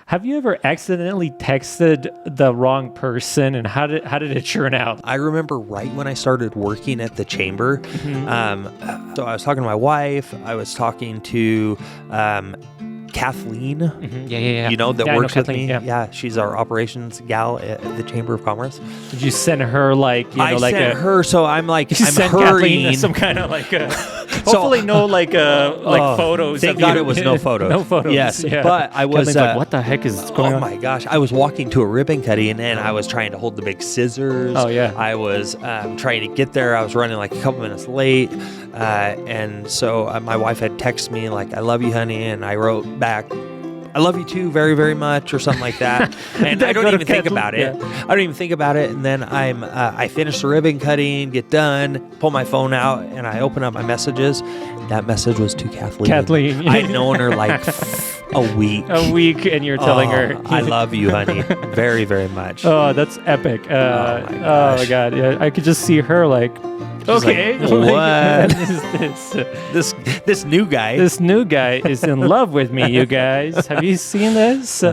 Have you ever accidentally texted the wrong person, and how did it turn out? I remember right when I started working at the chamber. So I was talking to my wife. I was talking to Kathleen. Yeah. You know, that I works know with Kathleen, me. Yeah, she's our operations gal at the Chamber of Commerce. Did you send her I sent her, so I'm like, you I'm sent hurrying. Kathleen some kind of hopefully no photos. Thank God it was no photos. No photos. Yes, yeah. but I was Kathleen's what the heck is going on? Oh my gosh, I was walking to a ribbon cutting and I was trying to hold the big scissors. Oh yeah. I was trying to get there. I was running like a couple minutes late, and so my wife had texted me like, "I love you, honey," and I wrote back, "I love you too, very, very much," or something like that. And I don't even think about it. Yeah. I don't even think about it. And then I finish the ribbon cutting, get done, pull my phone out, and I open up my messages. That message was to Kathleen. I'd known her like a week. A week, and you're telling her, "I love you, honey, very, very much." Oh, that's epic. Oh my God. Yeah, I could just see her like, okay, like, what? this new guy. This new guy is in love with me, you guys. Have you seen this?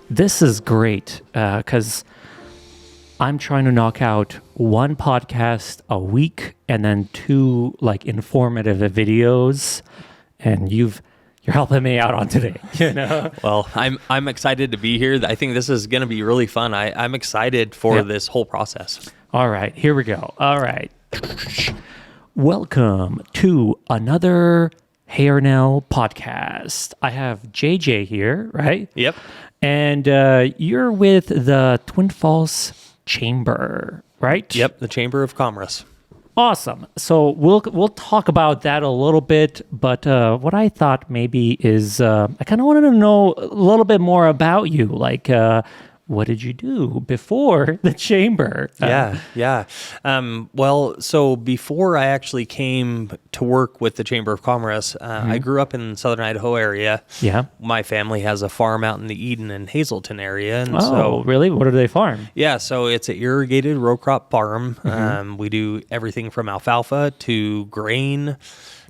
This is great because I'm trying to knock out one podcast a week and then 2 informative videos, and you're helping me out on today. Well, I'm excited to be here. I think this is going to be really fun. I'm excited for this whole process. All right, here we go. All right. Welcome to another Hairnell podcast. I have JJ here, right? Yep. And you're with the Twin Falls Chamber, right? Yep, the Chamber of Commerce. Awesome. So we'll talk about that a little bit, but what I thought maybe is I kind of wanted to know a little bit more about you, what did you do before the chamber? Yeah. Well, so before I actually came to work with the Chamber of Commerce, I grew up in southern Idaho area. Yeah. My family has a farm out in the Eden and Hazelton area. And really? What do they farm? Yeah, so it's an irrigated row crop farm. We do everything from alfalfa to grain,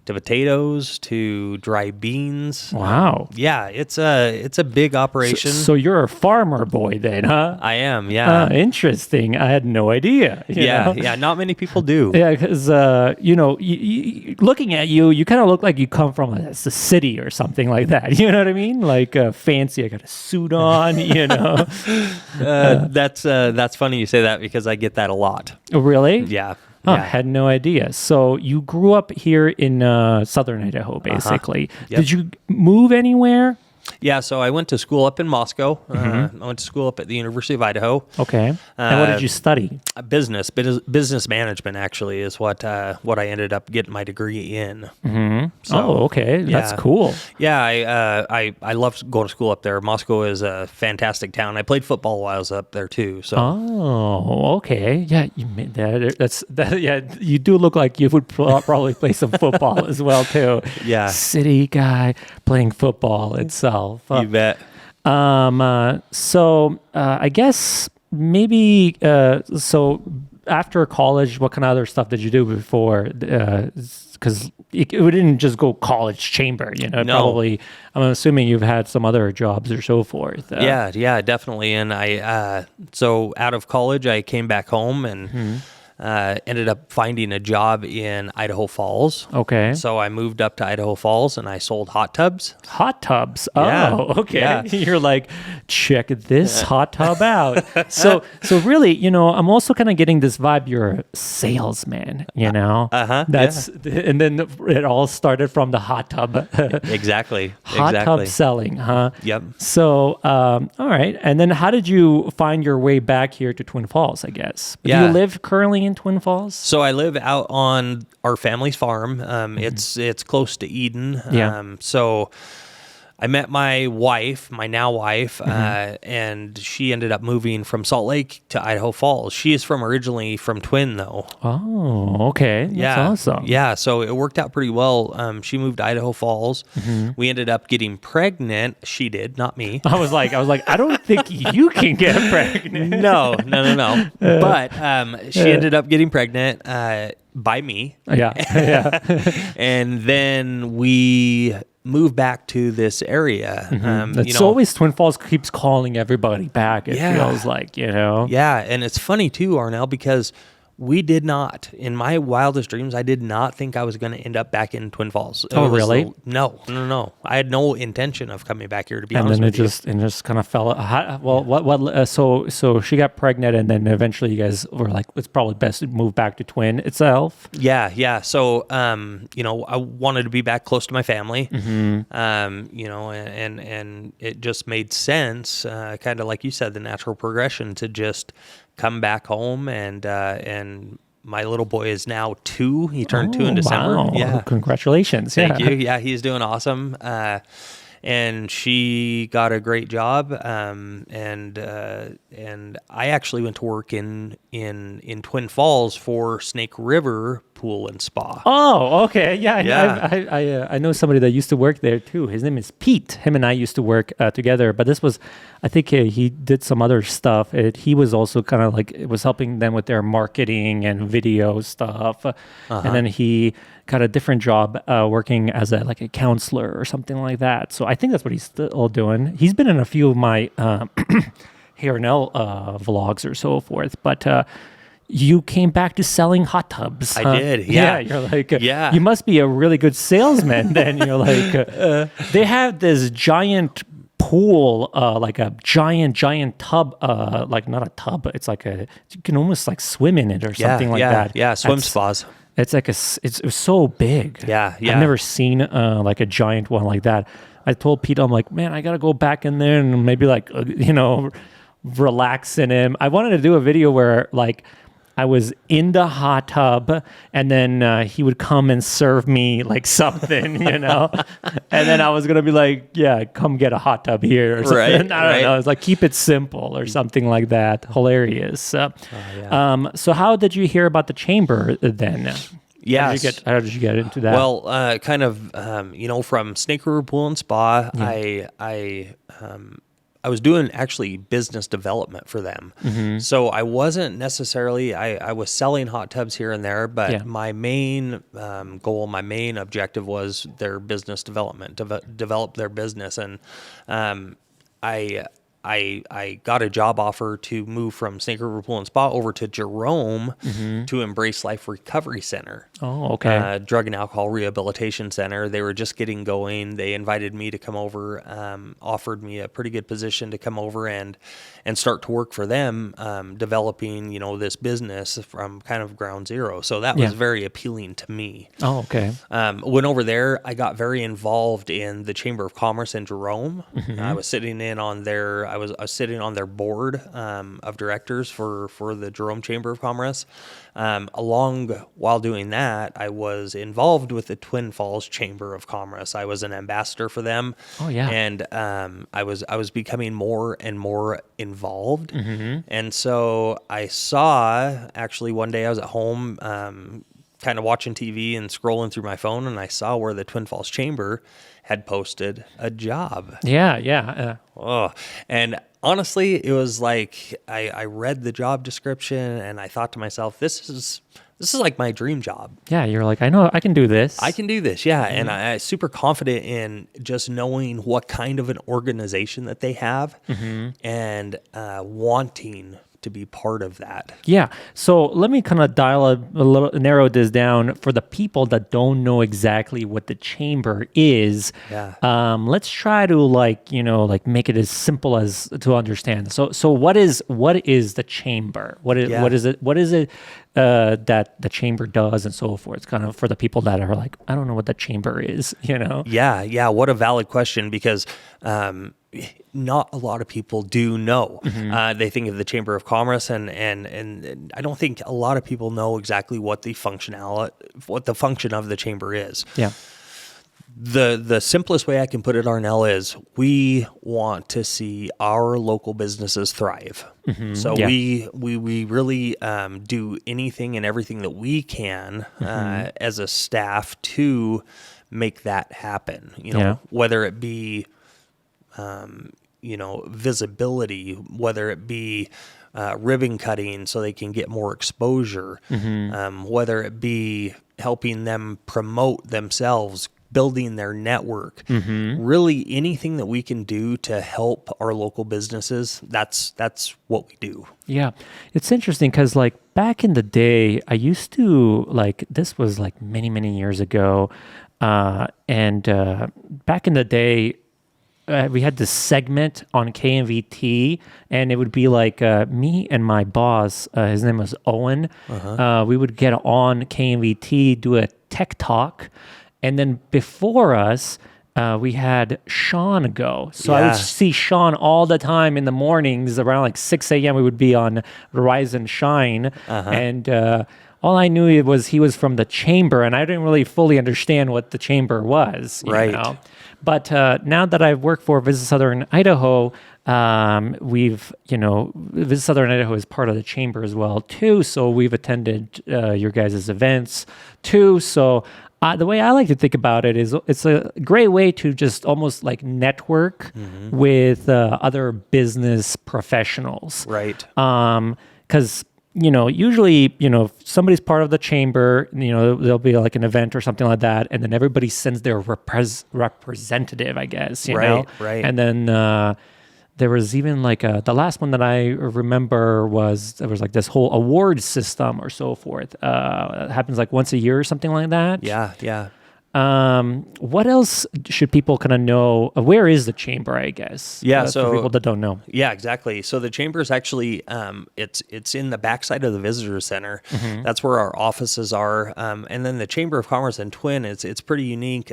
to potatoes, to dry beans. Wow. Yeah, it's a big operation. So you're a farmer boy then, huh? I am, yeah. Interesting. I had no idea. Yeah, not many people do. Yeah, because, looking at you, you kind of look like you come from a city or something like that. You know what I mean? Like fancy, I got a suit on, That's funny you say that because I get that a lot. Oh, really? Yeah. Oh, I had no idea. So you grew up here in southern Idaho, basically. Yep. Did you move anywhere? Yeah, so I went to school up in Moscow. I went to school up at the University of Idaho. Okay. And what did you study? Business management, actually, is what I ended up getting my degree in. Mm-hmm. So, okay. That's cool. Yeah, I loved going to school up there. Moscow is a fantastic town. I played football while I was up there, too. So. Oh, okay. Yeah, you made that. Yeah, you do look like you would probably play some football as well, too. Yeah. City guy playing football itself. You bet. So I guess maybe so after college, what kind of other stuff did you do before? Because it didn't just go college chamber, No. Probably, I'm assuming you've had some other jobs or so forth. Yeah, definitely. And so out of college, I came back home and ended up finding a job in Idaho Falls. Okay. So I moved up to Idaho Falls and I sold hot tubs. Hot tubs. Yeah. Oh, okay. Yeah. You're like, check this hot tub out. So really, I'm also kind of getting this vibe. You're a salesman, That's and then it all started from the hot tub. Exactly. Hot tub selling, huh? Yep. So, all right. And then how did you find your way back here to Twin Falls, I guess? Yeah. Do you live currently in Twin Falls? So I live out on our family's farm. It's close to Eden. Yeah. So I met my wife, my now wife, and she ended up moving from Salt Lake to Idaho Falls. She is originally from Twin, though. Oh, okay. That's awesome. Yeah, so it worked out pretty well. She moved to Idaho Falls. We ended up getting pregnant. She did, not me. I was like, I don't think you can get pregnant. No. But she ended up getting pregnant. by me. Yeah. And then we moved back to this area. It's always Twin Falls keeps calling everybody back. It Yeah. feels like, Yeah, and it's funny too, Arnell, because we did not, in my wildest dreams, I did not think I was going to end up back in Twin Falls. Oh, really? No. I had no intention of coming back here, to be And honest then with you. it just kind of fell. So she got pregnant, and then eventually you guys were like, it's probably best to move back to Twin itself. Yeah. So, I wanted to be back close to my family, and it just made sense, kind of like you said, the natural progression to just come back home, and my little boy is now 2. He turned 2 in December. Wow. Yeah. Congratulations. Thank you. Yeah, he's doing awesome. And she got a great job. And I actually went to work in Twin Falls for Snake River Pool and Spa. Oh, okay. Yeah. Yeah. I know somebody that used to work there too. His name is Pete. Him and I used to work together, but this was, I think he did some other stuff. He was also kind of like, it was helping them with their marketing and video stuff. And then he got a different job working as a counselor or something like that. So I think that's what he's still doing. He's been in a few of my Here and L vlogs or so forth, but you came back to selling hot tubs. I did, yeah. You're like, Yeah. you must be a really good salesman then. You're like, they have this giant pool, like a giant tub, like not a tub, but it's like you can almost like swim in it or something like that. Yeah, swim spas. It's like it's so big. Yeah. I've never seen like a giant one like that. I told Pete, I'm like, man, I gotta go back in there and maybe relax in him. I wanted to do a video where like I was in the hot tub and then he would come and serve me like something, and then I was going to be like, yeah, come get a hot tub here or something. Right, I don't know. It's like, keep it simple or something like that. Hilarious. So how did you hear about the chamber then? Yeah. How did you get into that? Well, kind of, from Snake River Pool and Spa, I was doing actually business development for them. So I wasn't necessarily, I was selling hot tubs here and there, but my main goal, my main objective was their business development, develop their business. And I got a job offer to move from Snake River Pool and Spa over to Jerome to Embrace Life Recovery Center. Oh, okay. Drug and Alcohol Rehabilitation Center. They were just getting going. They invited me to come over, offered me a pretty good position to come over and start to work for them, developing, this business from kind of ground zero. So that was very appealing to me. Oh, okay. Went over there. I got very involved in the Chamber of Commerce in Jerome. I was sitting in on their, I was sitting on their board of directors for the Jerome Chamber of Commerce. While doing that, I was involved with the Twin Falls Chamber of Commerce. I was an ambassador for them. Oh yeah. And I was becoming more and more involved. And so I saw, actually one day I was at home kind of watching TV and scrolling through my phone, and I saw where the Twin Falls Chamber had posted a job. Yeah. And honestly, it was like I read the job description and I thought to myself, this is like my dream job. Yeah, you're like, I know I can do this. I can do this, yeah. And I'm super confident in just knowing what kind of an organization that they have and wanting to be part of that. Yeah. So let me kind of narrow this down for the people that don't know exactly what the chamber is. Yeah. Let's try to make it as simple as to understand. So what is the chamber? What is it that the chamber does and so forth? It's kind of for the people that are like, I don't know what the chamber is, Yeah. What a valid question, because not a lot of people do know. They think of the Chamber of Commerce, and I don't think a lot of people know exactly what the function of the chamber is. Yeah. The simplest way I can put it, Arnell, is we want to see our local businesses thrive. So we really do anything and everything that we can as a staff to make that happen. Whether it be visibility, whether it be ribbon cutting so they can get more exposure, whether it be helping them promote themselves, building their network, really anything that we can do to help our local businesses, that's what we do. Yeah. It's interesting because like back in the day, I used to like, this was like many, many years ago. And back in the day, we had this segment on KMVT, and it would be like me and my boss, his name was Owen. We would get on KMVT, do a tech talk. And then before us, we had Sean go. So I would see Sean all the time in the mornings around like 6 a.m. We would be on Rise and Shine. And all I knew was he was from the chamber, and I didn't really fully understand what the chamber was. You know? But now that I've worked for Visit Southern Idaho, Visit Southern Idaho is part of the chamber as well, too. So we've attended your guys' events, too. So the way I like to think about it is it's a great way to just almost like network with other business professionals. Right. Because, usually, if somebody's part of the chamber, there'll be like an event or something like that. And then everybody sends their representative, I guess, you know? Right. And then there was even like the last one that I remember there was like this whole award system or so forth. It happens like once a year or something like that. Yeah. What else should people kind of know? Where is the chamber, I guess? Yeah, for people that don't know. Yeah, exactly. So the chamber is actually it's in the backside of the visitor center. That's where our offices are. And then the Chamber of Commerce in Twin, it's pretty unique.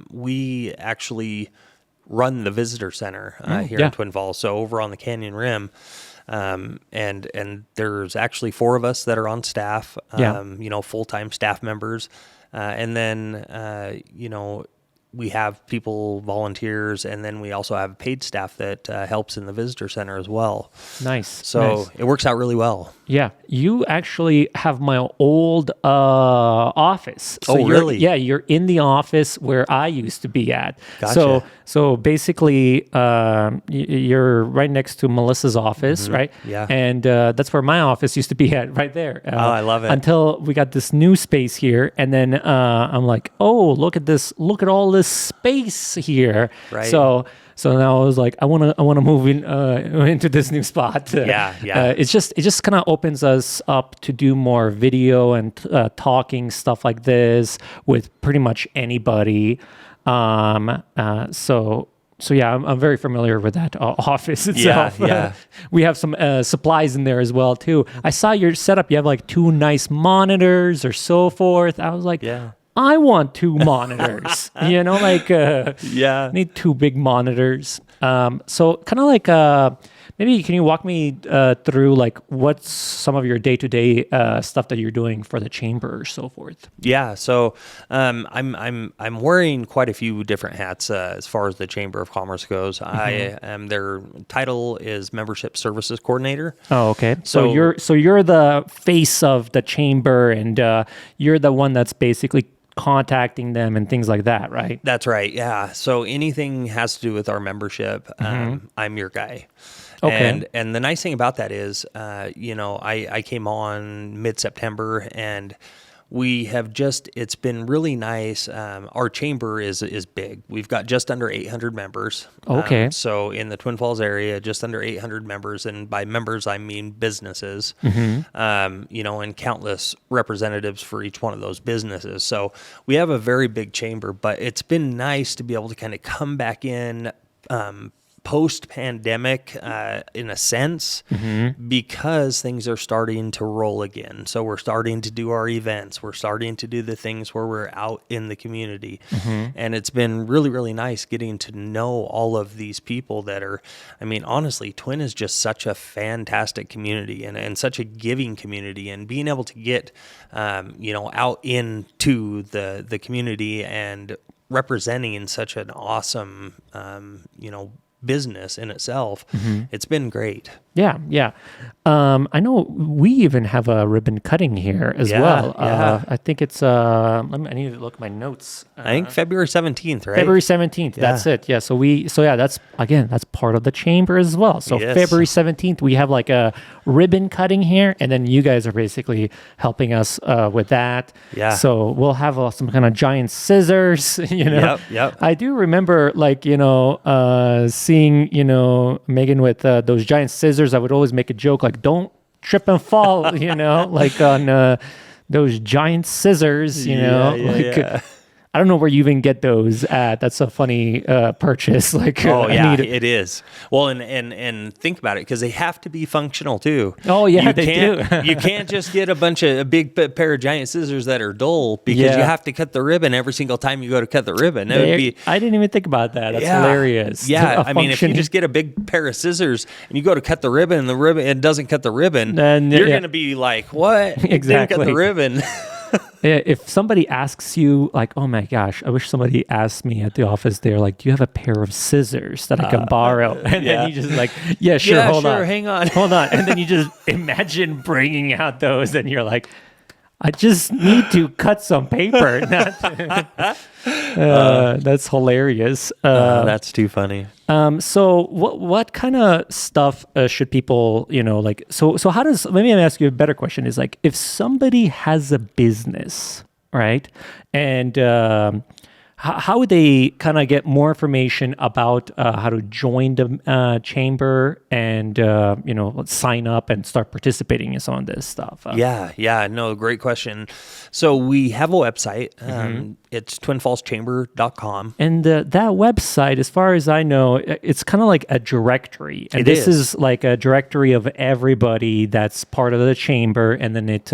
We actually run the visitor center here in Twin Falls, so over on the Canyon Rim. And there's actually 4 of us that are on staff, full-time staff members. And then, we have people, volunteers, and then we also have paid staff that helps in the visitor center as well. Nice. So it works out really well. Yeah. You actually have my old office. So really? Yeah, you're in the office where I used to be at. Gotcha. So basically, you're right next to Melissa's office, right? Yeah. And that's where my office used to be at, right there. I love it. Until we got this new space here. And then I'm like, oh, look at this. Look at all this space here. Right. So now I was like, I want to move into this new spot. Yeah. It just kind of opens us up to do more video and talking stuff like this with pretty much anybody. So yeah, I'm very familiar with that office itself. Yeah. We have some supplies in there as well too. I saw your setup. You have like 2 nice monitors or so forth. I was like, I want 2 monitors. Need 2 big monitors. So kind of like maybe can you walk me through like what's some of your day-to-day stuff that you're doing for the chamber or so forth? Yeah. So I'm wearing quite a few different hats as far as the Chamber of Commerce goes. I am their title is Membership Services Coordinator. Oh, okay. So you're the face of the chamber, and you're the one that's basically contacting them and things like that, right? That's right. Yeah. So anything has to do with our membership, I'm your guy. Okay. And the nice thing about that is, I came on mid-September, and we have it's been really nice. Our chamber is big. We've got just under 800 members. Okay. So in the Twin Falls area, just under 800 members. And by members, I mean businesses, and countless representatives for each one of those businesses. So we have a very big chamber, but it's been nice to be able to kind of come back in, post-pandemic, in a sense, because things are starting to roll again. So we're starting to do our events. We're starting to do the things where we're out in the community. And it's been really, really nice getting to know all of these people that are, honestly, Twin is just such a fantastic community and such a giving community, and being able to get, out into the community and representing in such an awesome, business in itself. It's been great. Yeah, yeah. I know we even have a ribbon cutting here as well. I think it's, I need to look at my notes. I think February 17th, right? February 17th. That's it. Yeah. That's part of the chamber as well. So Yes. February 17th, we have like a ribbon cutting here. And then you guys are basically helping us with that. Yeah. So we'll have some kind of giant scissors, Yep. I do remember seeing, Megan with those giant scissors. I would always make a joke like, don't trip and fall, like on those giant scissors, Yeah. I don't know where you even get those at. That's a funny purchase. Like, Oh yeah, it is. Well, and think about it, because they have to be functional too. Oh yeah, they do. You can't just get a big pair of giant scissors that are dull, because you have to cut the ribbon every single time you go to cut the ribbon. I didn't even think about that. That's hilarious. Yeah, I mean, if you just get a big pair of scissors and you go to cut the ribbon, and it doesn't cut the ribbon, then you're going to be like, "What? Exactly. Didn't cut the ribbon." Yeah, if somebody asks you, like, oh my gosh, I wish somebody asked me at the office, they're like, do you have a pair of scissors that I can borrow? And then you just like, yeah, sure, hold on. Hang on. Hold on. And then you just imagine bringing out those and you're like, I just need to cut some paper. That's hilarious. That's too funny. So what kind of stuff should people, so how does, let me ask you a better question is like, if somebody has a business, right? And how would they kind of get more information about how to join the chamber and, sign up and start participating in some of this stuff? No, great question. So we have a website. It's twinfallschamber.com. And that website, as far as I know, it's kind of like a directory. And this is like a directory of everybody that's part of the chamber. And then it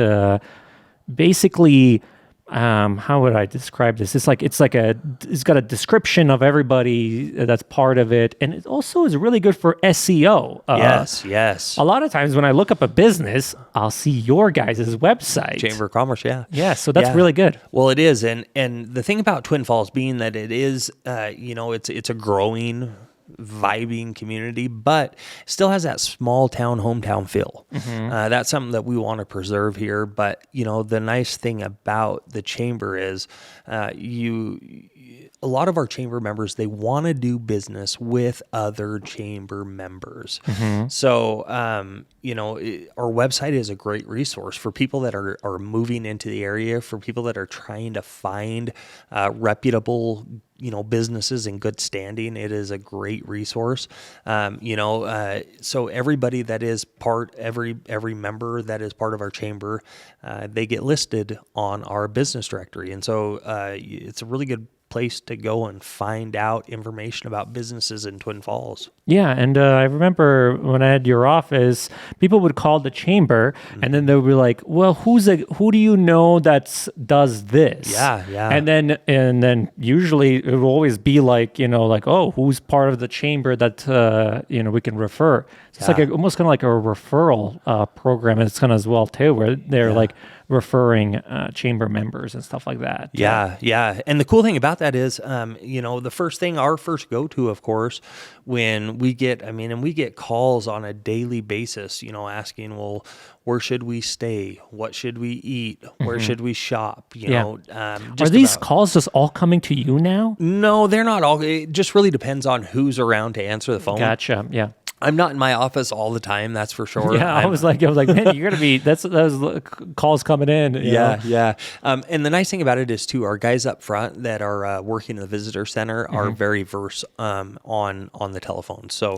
basically... how would I describe this? It's got a description of everybody that's part of it, and it also is really good for SEO. Yes. A lot of times when I look up a business, I'll see your guys' website, Chamber of Commerce. Yeah. So that's really good. Well, it is, and the thing about Twin Falls being that it is, it's a growing, vibing community, but still has that small town, hometown feel. That's something that we want to preserve here. But, the nice thing about the chamber is a lot of our chamber members, they want to do business with other chamber members. So, our website is a great resource for people that are moving into the area, for people that are trying to find reputable businesses in good standing. It is a great resource. So everybody that is every member that is part of our chamber, they get listed on our business directory. And so it's a really good place to go and find out information about businesses in Twin Falls. Yeah, and I remember when I had your office, people would call the chamber, and then they would be like, "Well, who do you know that does this?" Yeah. And then usually it would always be like, oh, who's part of the chamber that we can refer. So it's like almost kind of like a referral program, and it's kind of as well too, where they're like referring chamber members and stuff like that. Yeah. And the cool thing about that is, our first go-to, of course, when we get calls on a daily basis, asking, well, where should we stay? What should we eat? Where should we shop? Are these calls just all coming to you now? No, they're not all. It just really depends on who's around to answer the phone. Gotcha. Yeah. I'm not in my office all the time, that's for sure. Yeah, I was like, man, you're gonna be. Those calls coming in. Yeah. And the nice thing about it is too, our guys up front that are working in the visitor center are very versed on the telephone. So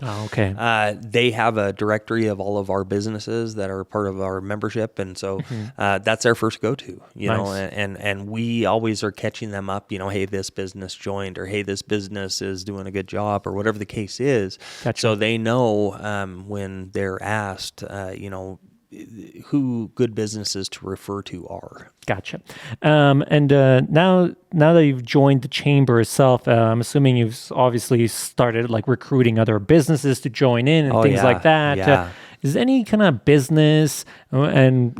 they have a directory of all of our businesses that are part of our membership, and so that's their first go-to. And we always are catching them up. Hey, this business joined, or hey, this business is doing a good job, or whatever the case is. Gotcha. So they know. When they're asked, who good businesses to refer to are. Gotcha. And now that you've joined the chamber itself, I'm assuming you've obviously started like recruiting other businesses to join in and things like that. Yeah. is any kind of business, and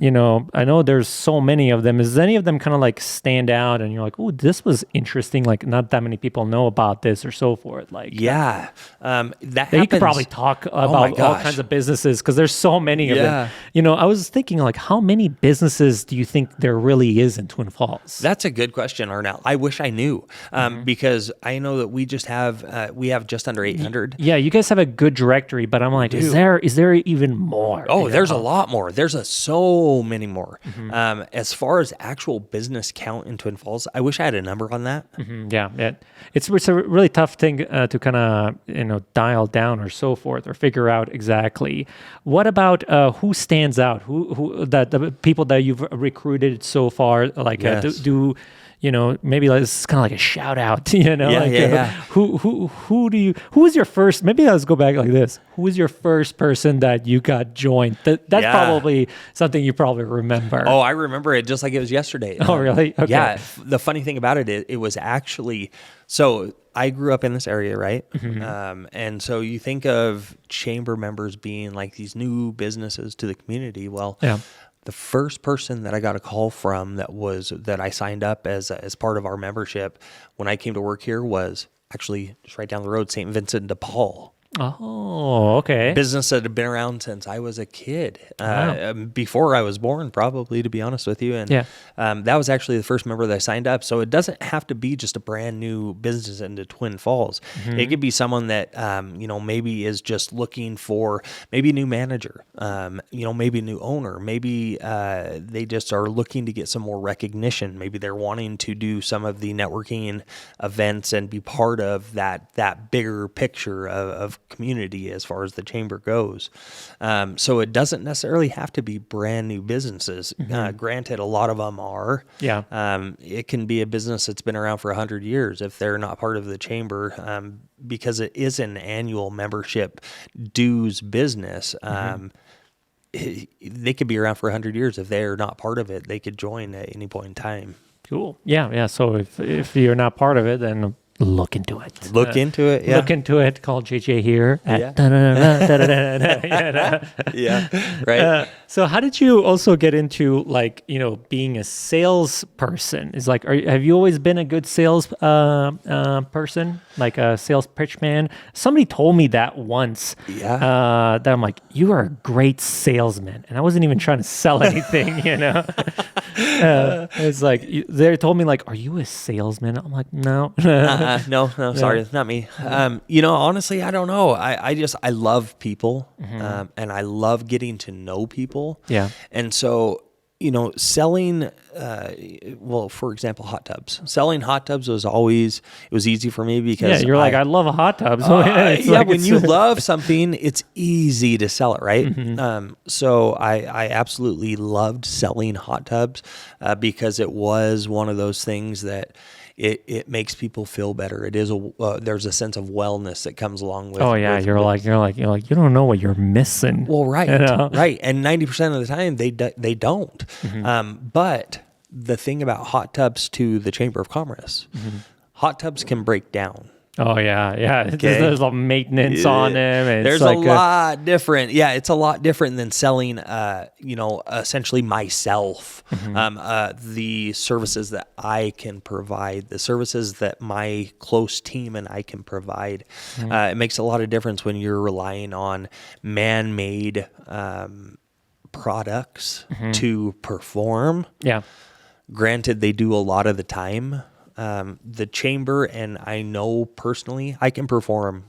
I know there's so many of them. Is any of them kind of like stand out, and you're like, oh, this was interesting. Like not that many people know about this or so forth. Like that you could probably talk about all kinds of businesses because there's so many of them. I was thinking like, how many businesses do you think there really is in Twin Falls? That's a good question, Arnell. I wish I knew because I know that we have just under 800. Yeah, you guys have a good directory, but I'm like, is there even more? Oh, there's a lot more. There's so many more. As far as actual business count in Twin Falls, I wish I had a number on that. Yeah. It's a really tough thing to kind of dial down or so forth or figure out exactly. What about who stands out? Who the people that you've recruited so far? Like maybe this is kind of like a shout out. Who was your first? Maybe let's go back like this. Who was your first person that you got joined? That's probably something you probably remember. Oh, I remember it just like it was yesterday. Oh, really? Okay. Yeah. The funny thing about it was actually, so I grew up in this area, right? And so you think of chamber members being like these new businesses to the community. Well, the first person that I got a call from that I signed up as part of our membership when I came to work here was actually just right down the road, St. Vincent de Paul. Oh, okay. Business that had been around since I was a kid, Wow. before I was born, probably, to be honest with you. And that was actually the first member that I signed up. So it doesn't have to be just a brand new business into Twin Falls. It could be someone that, maybe is just looking for maybe a new manager, maybe a new owner. Maybe they just are looking to get some more recognition. Maybe they're wanting to do some of the networking events and be part of that bigger picture of community as far as the chamber goes. So it doesn't necessarily have to be brand new businesses. Granted, a lot of them are. It can be a business that's been around for 100 years if they're not part of the chamber, because it is an annual membership dues business. They could be around for 100 years. If they're not part of it, they could join at any point in time. Cool. Yeah. So if you're not part of it, then look into it. Look into it. Look into it. Call JJ here. Right. So how did you also get into being a salesperson? Is have you always been a good sales person, like a sales pitch man? Somebody told me that once. That I'm like, you are a great salesman, and I wasn't even trying to sell anything. It's like they told me are you a salesman? I'm like, no. No, sorry, not me. Honestly, I don't know. I love people, and I love getting to know people. Yeah. And so, selling, for example, hot tubs. Selling hot tubs was easy for me because you're I love a hot tub. So when you love something, it's easy to sell it, right? So I absolutely loved selling hot tubs because it was one of those things that it makes people feel better. It is there's a sense of wellness that comes along with. Oh yeah, you're like you don't know what you're missing. Well, right, right, and 90% of the time they don't. But the thing about hot tubs to the Chamber of Commerce, hot tubs can break down. Oh yeah. Okay. There's a maintenance on them. And there's a lot different. Yeah, it's a lot different than selling, essentially myself. The services that I can provide, the services that my close team and I can provide. It makes a lot of difference when you're relying on man-made products to perform. Yeah. Granted, they do a lot of the time. The chamber, and I know personally, I can perform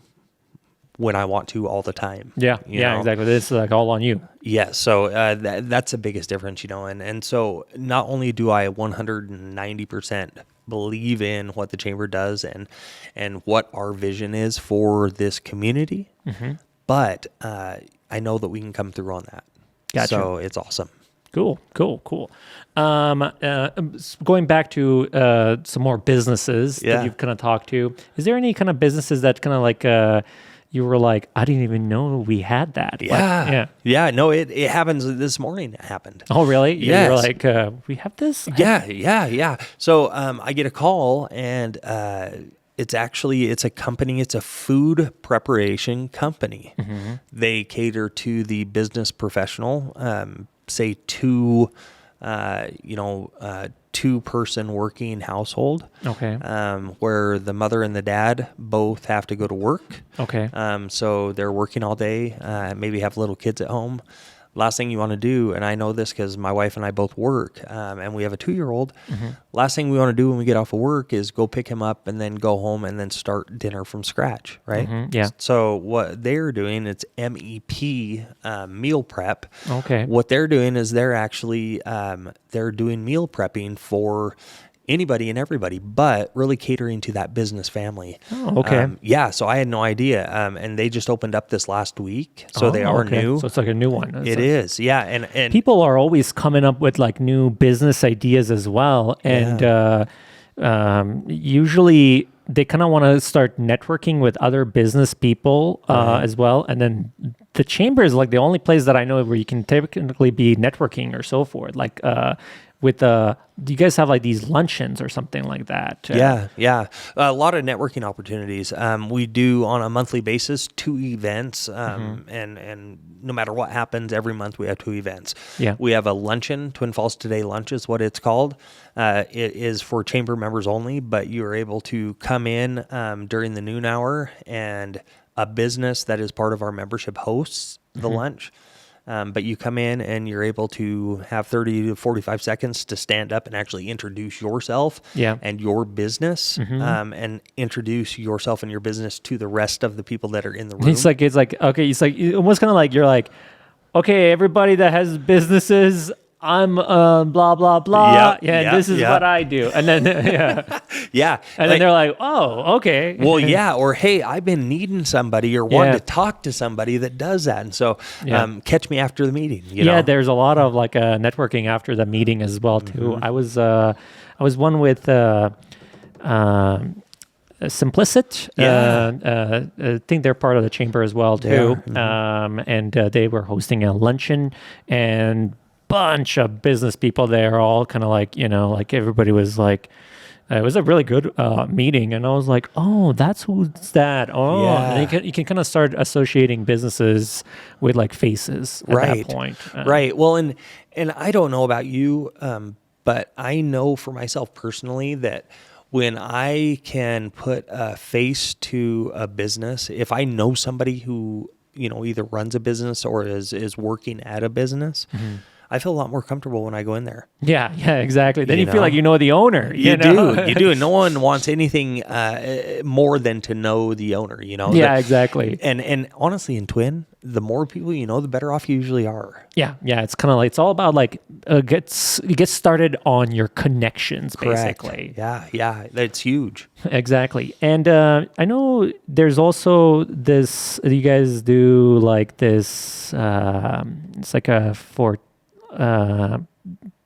when I want to all the time. Yeah, exactly. It's all on you. Yeah, so that's the biggest difference, and so not only do I 190% believe in what the chamber does and what our vision is for this community, but I know that we can come through on that. Gotcha. So it's awesome. Cool. Going back to some more businesses that you've kind of talked to, is there any kind of businesses that kind of you were like, I didn't even know we had that? Yeah. No, it happens this morning. It happened. Oh, really? Yes. You were like, we have this? Yeah. So I get a call and it's a company. It's a food preparation company. They cater to the business professional, say two-person working household. Okay. Where the mother and the dad both have to go to work. Okay. So they're working all day, maybe have little kids at home. Last thing you want to do, and I know this because my wife and I both work, and we have a 2-year-old. Last thing we want to do when we get off of work is go pick him up and then go home and then start dinner from scratch, right? Yeah. So what they're doing, it's MEP, meal prep. Okay. What they're doing is they're actually they're doing meal prepping for anybody and everybody, but really catering to that business family. Oh, okay. So I had no idea. And they just opened up this last week. So they are new. So it's like a new one. It is. Yeah. And people are always coming up with like new business ideas as well. And usually they kind of want to start networking with other business people as well. And then the chamber is like the only place that I know where you can technically be networking or so forth. Like, do you guys have like these luncheons or something like that? Yeah. A lot of networking opportunities. We do on a monthly basis 2 events, and no matter what happens, every month we have 2 events. Yeah. We have a luncheon, Twin Falls Today Lunch is what it's called. It is for chamber members only, but you're able to come in during the noon hour, and a business that is part of our membership hosts the lunch. But you come in and you're able to have 30 to 45 seconds to stand up and actually introduce yourself and your business, and introduce yourself and your business to the rest of the people that are in the room. It's like okay. It's like almost kind of like you're like, okay, everybody that has businesses, I'm blah blah blah. This is what I do, and then and then they're like, oh, okay. Well, or hey, I've been needing somebody or wanting to talk to somebody that does that, and so catch me after the meeting. You know? There's a lot of like networking after the meeting as well too. I was one with Simplicit. I think they're part of the chamber as well too. And they were hosting a luncheon and bunch of business people there, all kind of like, like everybody was like, it was a really good meeting. And I was like, oh, that's who's that. Oh, and you can kind of start associating businesses with like faces at that point. Right. Well, and I don't know about you, but I know for myself personally that when I can put a face to a business, if I know somebody who, either runs a business or is working at a business, I feel a lot more comfortable when I go in there. Yeah, exactly. Then you feel like you know the owner. You do. And no one wants anything more than to know the owner, Yeah, exactly. And honestly, in Twin, the more people you know, the better off you usually are. Yeah. It's kind of like, it's all about like, get started on your connections, Correct. basically. Yeah. That's huge. Exactly. And I know there's also this, you guys do like this, it's like for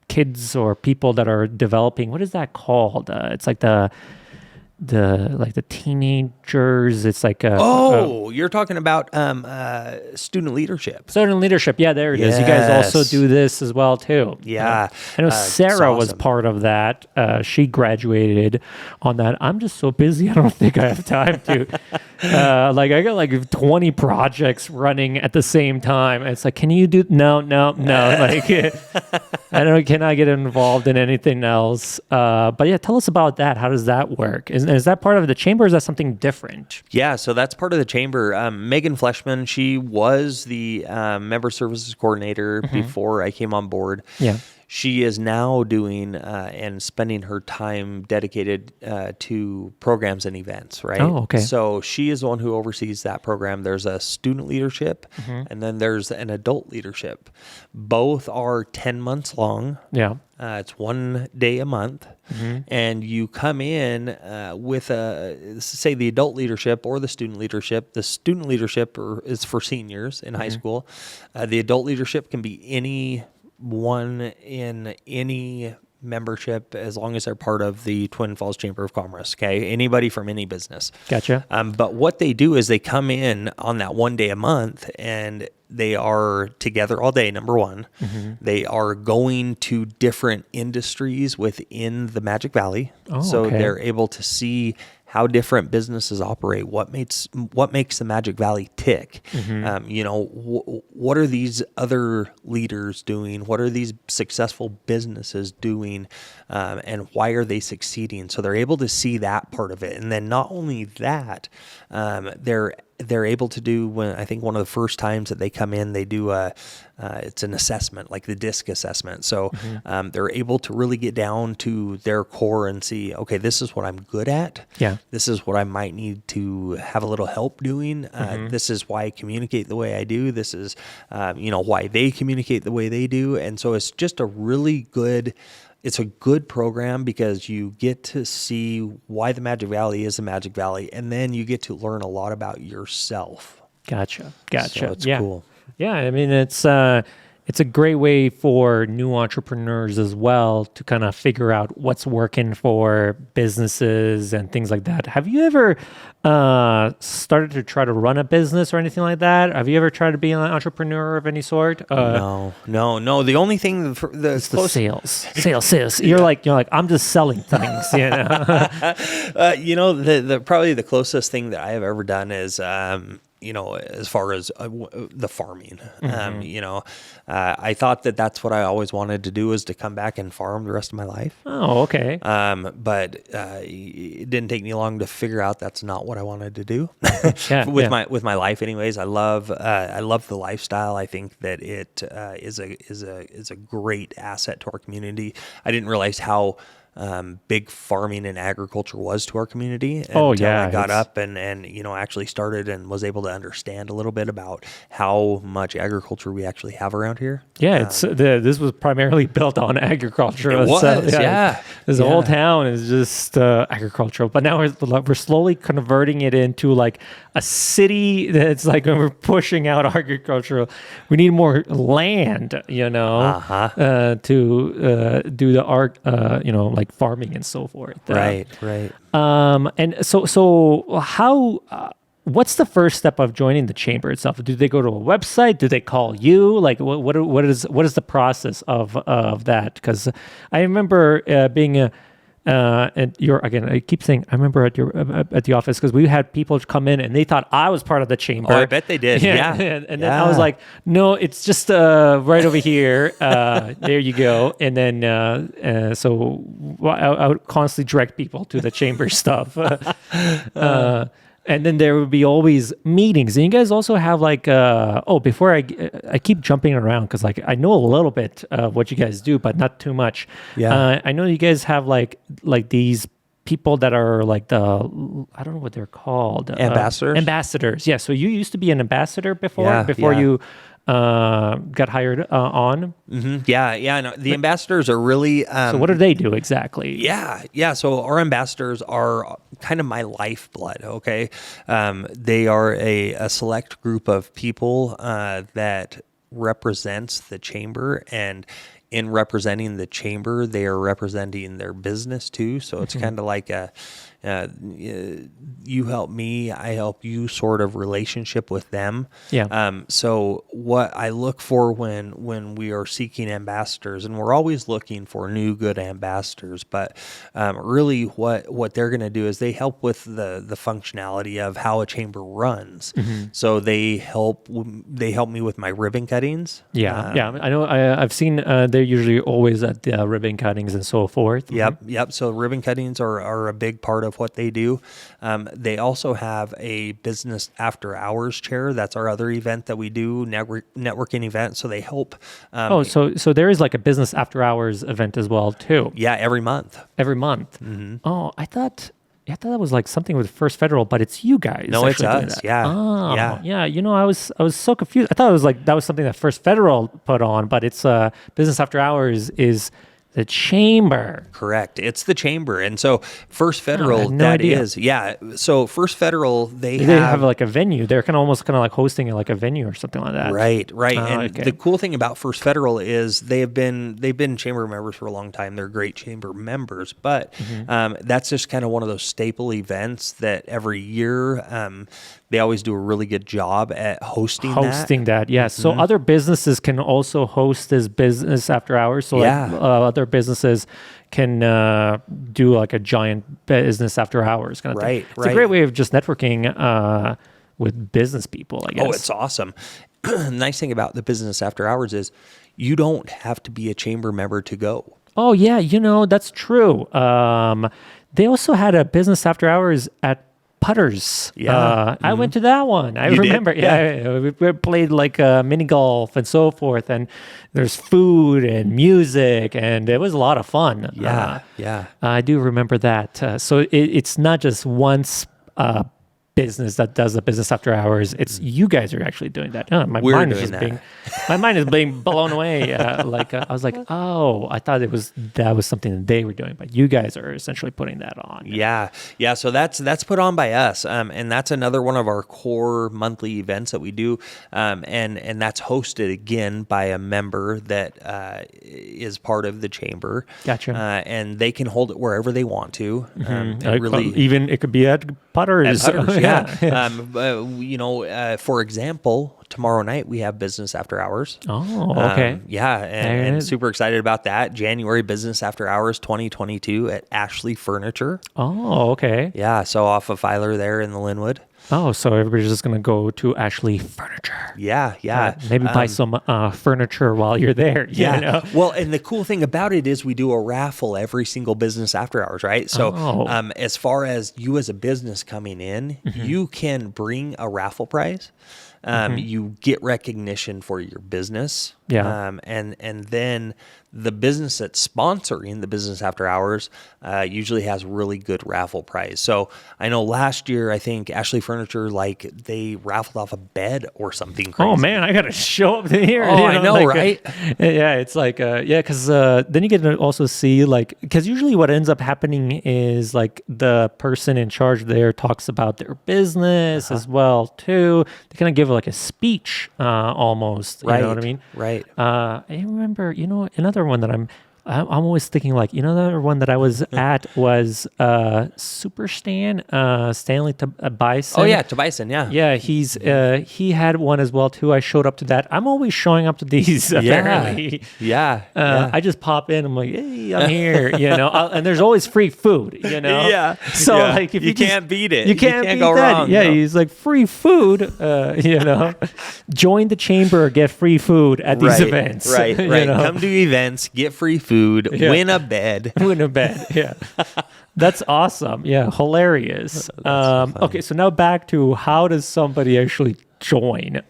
kids or people that are developing, what is that called? It's like the teenagers. It's like you're talking about student leadership. Student leadership. Yeah, there it is. You guys also do this as well too. Yeah. I know Sarah was part of that. She graduated on that. I'm just so busy. I don't think I have time to. I got like 20 projects running at the same time. It's like, can you do? No. Like, can I get involved in anything else? But yeah, tell us about that. How does that work? Is that part of the chamber, or is that something different? Yeah, so that's part of the chamber. Megan Fleshman, she was the member services coordinator before I came on board. Yeah. She is now doing and spending her time dedicated to programs and events, right? Oh, okay. So she is the one who oversees that program. There's a student leadership, and then there's an adult leadership. Both are 10 months long. Yeah. It's 1 day a month, and you come in with say the adult leadership or the student leadership. The student leadership is for seniors in high school. The adult leadership can be anyone in any membership as long as they're part of the Twin Falls Chamber of Commerce. Okay, anybody from any business. Gotcha. But what they do is they come in on that 1 day a month, and they are together all day, number one. They are going to different industries within the Magic Valley. So they're able to see how different businesses operate, what makes the Magic Valley tick. What are these other leaders doing? What are these successful businesses doing? And why are they succeeding? So they're able to see that part of it. And then not only that, they're able to do, when I think one of the first times that they come in, they do it's an assessment, like the DISC assessment. So they're able to really get down to their core and see, okay, this is what I'm good at. Yeah. This is what I might need to have a little help doing. This is why I communicate the way I do. This is, why they communicate the way they do. And so it's just it's a good program because you get to see why the Magic Valley is the Magic Valley, and then you get to learn a lot about yourself. Gotcha. So it's cool. Yeah, I mean, it's a great way for new entrepreneurs as well to kind of figure out what's working for businesses and things like that. Have you ever started to try to run a business or anything like that? Have you ever tried to be an entrepreneur of any sort? No. The only thing, the sales. You're like, I'm just selling things. Probably the closest thing that I have ever done is, as far as the farming, I thought that's what I always wanted to do, is to come back and farm the rest of my life. Oh, okay. But it didn't take me long to figure out that's not what I wanted to do. With my life, anyways. I love the lifestyle. I think that it is a great asset to our community. I didn't realize how big farming and agriculture was to our community. Until I got up and actually started and was able to understand a little bit about how much agriculture we actually have around here. Yeah, this was primarily built on agriculture. It was, This whole town is just agricultural, but now we're slowly converting it into like a city that's like, when we're pushing out agricultural, we need more land, to do the art, like farming and so forth. Right. And so how, what's the first step of joining the chamber itself? Do they go to a website? Do they call you? Like what is the process of that? Because I remember being I keep saying I remember at the office, because we had people come in and they thought I was part of the chamber. Oh, I bet they did. Yeah. And then I was like, no, it's just right over here. There you go. And then so I would constantly direct people to the chamber stuff. And then there would be always meetings. And you guys also have like, before I keep jumping around, because like I know a little bit of what you guys do, but not too much. Yeah. I know you guys have like these people that are like I don't know what they're called. Ambassadors? Ambassadors, yeah. So you used to be an ambassador before you got hired on. Mm-hmm. Yeah. No, the ambassadors are really. So what do they do exactly? Yeah. So our ambassadors are kind of my lifeblood. Okay, they are a select group of people that represents the chamber, and in representing the chamber, they are representing their business too. So it's kind of like you help me, I help you sort of relationship with them. Yeah. So what I look for when we are seeking ambassadors, and we're always looking for new good ambassadors, but really what they're going to do is they help with the functionality of how a chamber runs. So they help me with my ribbon cuttings. Yeah. I know. I've seen they're usually always at the ribbon cuttings and so forth. Yep. So ribbon cuttings are a big part of what they do. They also have a business after hours chair. That's our other event that we do, networking event. So they help. So there is like a business after hours event as well too. Yeah, every month. Mm-hmm. Oh, I thought that was like something with First Federal, but it's you guys. No, it's us. Yeah. Oh, yeah. I was so confused. I thought it was like that was something that First Federal put on, but it's business after hours is the chamber. Correct. It's the chamber. And so First Federal, So First Federal, they have like a venue. They're kind of like hosting like a venue or something like that. Right. And the cool thing about First Federal is they've been chamber members for a long time. They're great chamber members, but that's just kind of one of those staple events that every year they always do a really good job at hosting that. Yes. So other businesses can also host this business after hours. So like other smaller businesses can do like a giant business after hours kind of thing. It's a great way of just networking with business people, I guess. Oh, it's awesome. Nice thing about the business after hours is you don't have to be a chamber member to go. Oh, yeah. That's true. They also had a business after hours at Putters. Yeah. I went to that one. I remember. Did? Yeah. We played like mini golf and so forth. And there's food and music. And it was a lot of fun. Yeah. I do remember that. So it's not just once business that does the business after hours. It's you guys are actually doing that. My mind is being blown away. I was like, oh, I thought that was something that they were doing, but you guys are essentially putting that on. Yeah. So that's put on by us, and that's another one of our core monthly events that we do, and that's hosted again by a member that is part of the chamber. Gotcha. And they can hold it wherever they want to. Even it could be at Putters. Yeah. For example, tomorrow night we have business after hours. Oh, okay. And super excited about that. January business after hours 2022 at Ashley Furniture. Oh, okay. Yeah, so off of Filer there in the Linwood. Oh, so everybody's just going to go to Ashley Furniture. Yeah. Maybe buy some furniture while you're there. Yeah. Well, and the cool thing about it is we do a raffle every single business after hours, right? So as far as you as a business coming in, you can bring a raffle prize. You get recognition for your business. Yeah. And then the business that's sponsoring the business after hours usually has really good raffle prize. So I know last year, I think Ashley Furniture, they raffled off a bed or something crazy. Oh man, I got to show up here. Oh, I know, right? It's like, because then you get to also see because usually what ends up happening is the person in charge there talks about their business as well too. They kind of give a speech almost, you know what I mean? Right. I remember, another one that I'm always thinking another one that I was at was Super Stan, Stanley Bison. Oh yeah, Bison, yeah. Yeah, he had one as well too. I showed up to that. I'm always showing up to these apparently. Yeah. I just pop in. I'm like, hey, I'm here. And there's always free food. Yeah. So if you can't beat it, you can't beat go that. wrong. Yeah, no. he's like free food. Join the chamber, get free food at these events. Right. Come to events, get free food. Win a bed. Yeah. That's awesome. Yeah, hilarious. Okay, so now back to how does somebody actually join?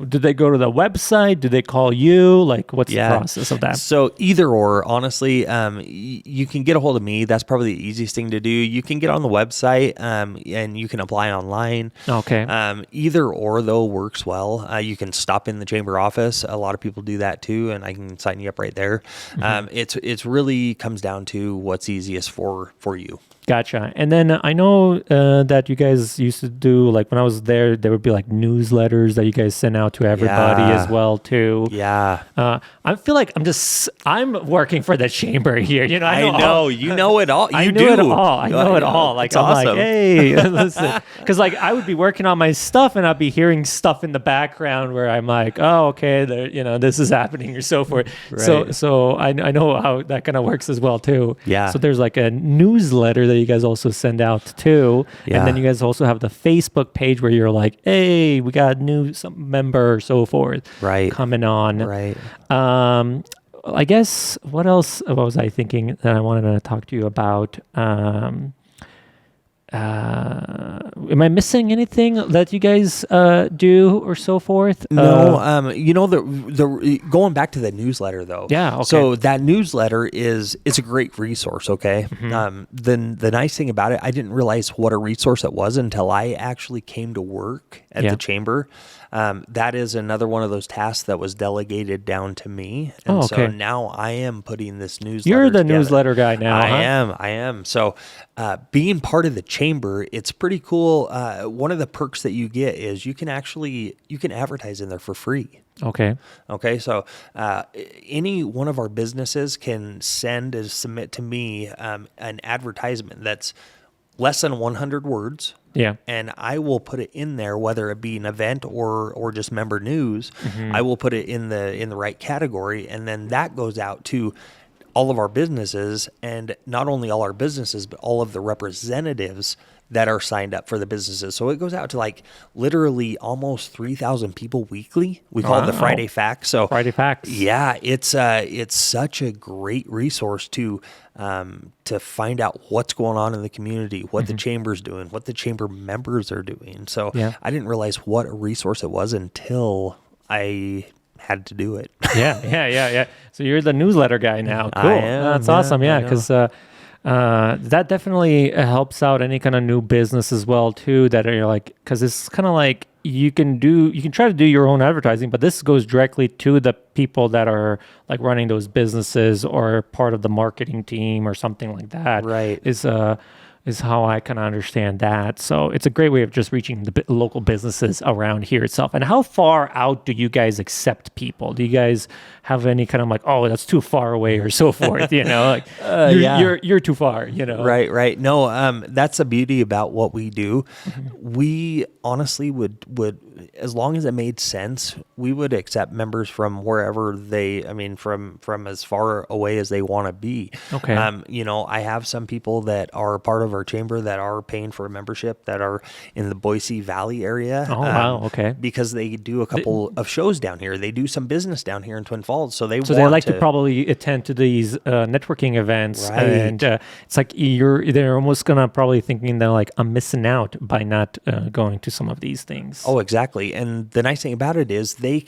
Do they go to the website? Do they call you? What's the process of that? So either or, honestly, you can get a hold of me. That's probably the easiest thing to do. You can get on the website and you can apply online. Okay. Either or, though, works well. You can stop in the chamber office. A lot of people do that too, and I can sign you up right there. It's really comes down to what's easiest for you. Gotcha. And then I know that you guys used to do, when I was there would be newsletters that you guys send out to everybody as well too. Yeah. I feel like I'm working for the chamber here. I know. You know it all. I know it all. It's I'm awesome. Hey, listen. Because I would be working on my stuff and I'd be hearing stuff in the background where I'm like, oh, okay, this is happening or so forth. Right. So I know how that kind of works as well too. Yeah. So there's a newsletter that you guys also send out too. Yeah. And then you guys also have the Facebook page where you're like, hey, we got a new member or so forth. Right. Coming on. Right. I guess what else was I thinking that I wanted to talk to you about? Am I missing anything that you guys do or so forth? No, the going back to the newsletter though. Yeah. Okay. So that newsletter it's a great resource. Okay. The nice thing about it, I didn't realize what a resource it was until I actually came to work at the chamber. That is another one of those tasks that was delegated down to me. And so now I am putting this newsletter You're the together. newsletter guy now. I am. So being part of the chamber, it's pretty cool. One of the perks that you get is you can advertise in there for free. Okay. So any one of our businesses can submit to me an advertisement that's less than 100 words. Yeah. And I will put it in there, whether it be an event or just member news. I will put it in the right category, and then that goes out to all of our businesses, and not only all our businesses, but all of the representatives that are signed up for the businesses. So it goes out to like literally almost 3,000 people weekly. We call it the Friday Facts. So Friday Facts. Yeah, it's such a great resource to find out what's going on in the community, what the chamber's doing, what the chamber members are doing. So I didn't realize what a resource it was until I had to do it. Yeah. So you're the newsletter guy now. Cool. I am, That's awesome. Yeah, because that definitely helps out any kind of new business as well too. That are like, because it's kind of like you can try to do your own advertising, but this goes directly to the people that are like running those businesses or part of the marketing team or something like that. Right. Is how I kind of understand that. So it's a great way of just reaching the local businesses around here itself. And how far out do you guys accept people? Do you guys have any kind of like, oh, that's too far away or so forth? You know, like you're too far. You know, right. No, that's the beauty about what we do. We honestly would, as long as it made sense, we would accept members from wherever from as far away as they want to be. Okay. I have some people that are part of our chamber that are paying for a membership that are in the Boise Valley area. Oh, wow. Okay. Because they do a couple of shows down here. They do some business down here in Twin Falls. So they like to probably attend to these networking events. Right. And it's like they're almost going to probably thinking that like I'm missing out by not going to some of these things. Oh, exactly. And the nice thing about it is they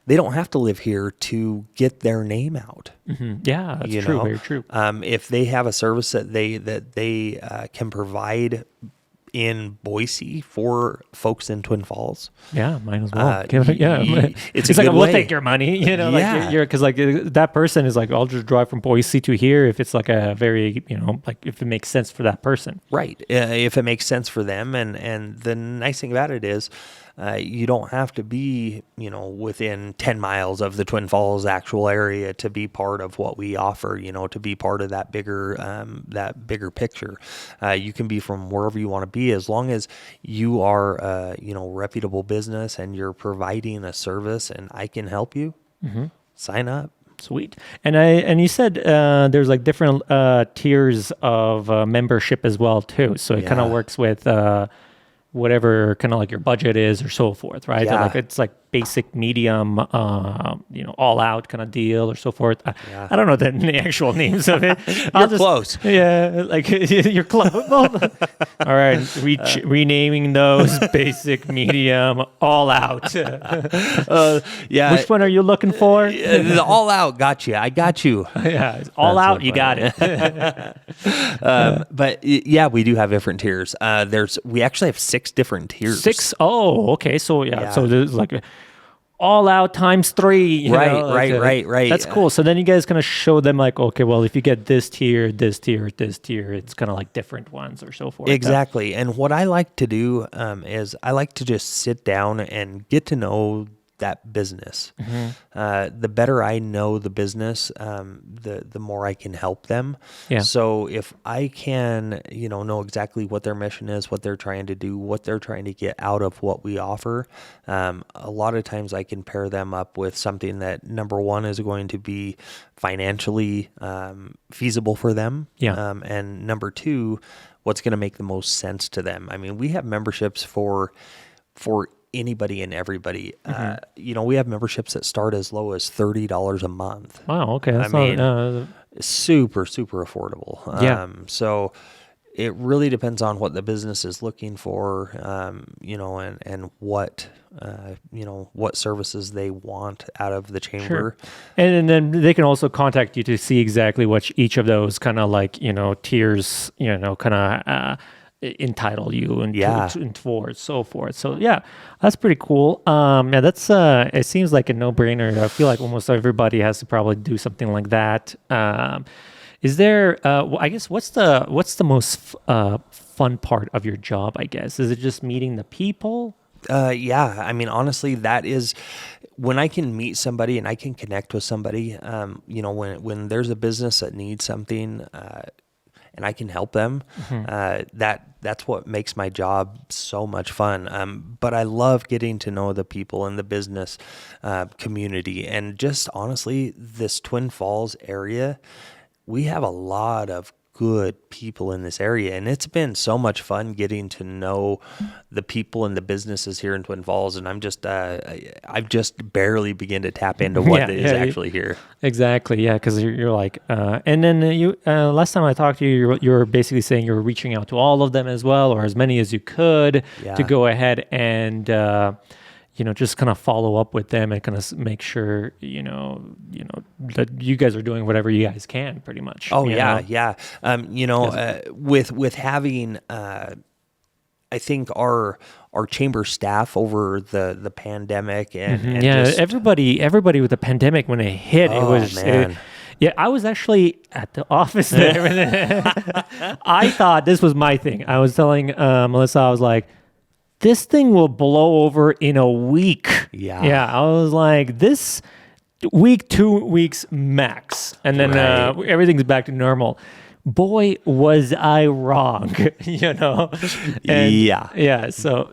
don't have to live here to get their name out. Mm-hmm. Yeah, that's true. Very true. If they have a service that they can provide in Boise for folks in Twin Falls, yeah, might as well. It's like good we'll way. take your money. You know, like you're because like that person is like, I'll just drive from Boise to here if it's like a very like if it makes sense for that person. Right. If it makes sense for them, and the nice thing about it is. You don't have to be, within 10 miles of the Twin Falls actual area to be part of what we offer, to be part of that bigger picture. You can be from wherever you want to be as long as you are, reputable business and you're providing a service and I can help you. Sign up. Sweet. And you said there's like different tiers of membership as well too. So it kind of works with whatever kind of like your budget is or so forth, right? Yeah. So like it's like basic, medium, all out kind of deal or so forth. I don't know the actual names of it. You're close. Yeah, like you're close. All right, renaming those basic, medium, all out. Which one are you looking for? The all out got you. I got you. Yeah, all out. You got it. But yeah, we do have different tiers. We actually have 6 different tiers. 6? Oh, okay. So yeah. So there's like all out times 3. Right. That's cool. So then you guys kind of show them like, okay, well, if you get this tier, this tier, this tier, it's kind of like different ones or so forth. Exactly. And what I like to do is I like to just sit down and get to know that business. The better I know the business, the more I can help them. Yeah. So if I can, know exactly what their mission is, what they're trying to do, what they're trying to get out of what we offer, a lot of times I can pair them up with something that number one is going to be financially feasible for them. Yeah. And number two, what's going to make the most sense to them. I mean, we have memberships for anybody and everybody. We have memberships that start as low as $30 a month. Wow. Okay. That's super, super affordable. Yeah. So it really depends on what the business is looking for, and what, what services they want out of the chamber. Sure. And then they can also contact you to see exactly what each of those kind of like, tiers, kind of, entitle you and towards so forth. So yeah, that's pretty cool. That's it seems like a no-brainer. I feel like almost everybody has to probably do something like that. Is there I guess what's the most fun part of your job, I guess? Is it just meeting the people? Yeah, I mean, honestly, that is when I can meet somebody and I can connect with somebody, when there's a business that needs something, and I can help them, that's what makes my job so much fun. But I love getting to know the people in the business community, and just honestly, this Twin Falls area, we have a lot of good people in this area, and it's been so much fun getting to know the people and the businesses here in Twin Falls. And I've just barely begun to tap into what is actually here. Exactly, yeah, because you're like, and then you last time I talked to you, you were basically saying you were reaching out to all of them as well, or as many as you could, to go ahead and just kind of follow up with them and kind of make sure, that you guys are doing whatever you guys can, pretty much. Oh, yeah. With having, I think our chamber staff over the pandemic and everybody with the pandemic, when it hit, it was, man. I was actually at the office there. I thought this was my thing. I was telling Melissa, I was like, this thing will blow over in a week. Yeah. I was like, this week, 2 weeks max. And then everything's back to normal. Boy, was I wrong, And, So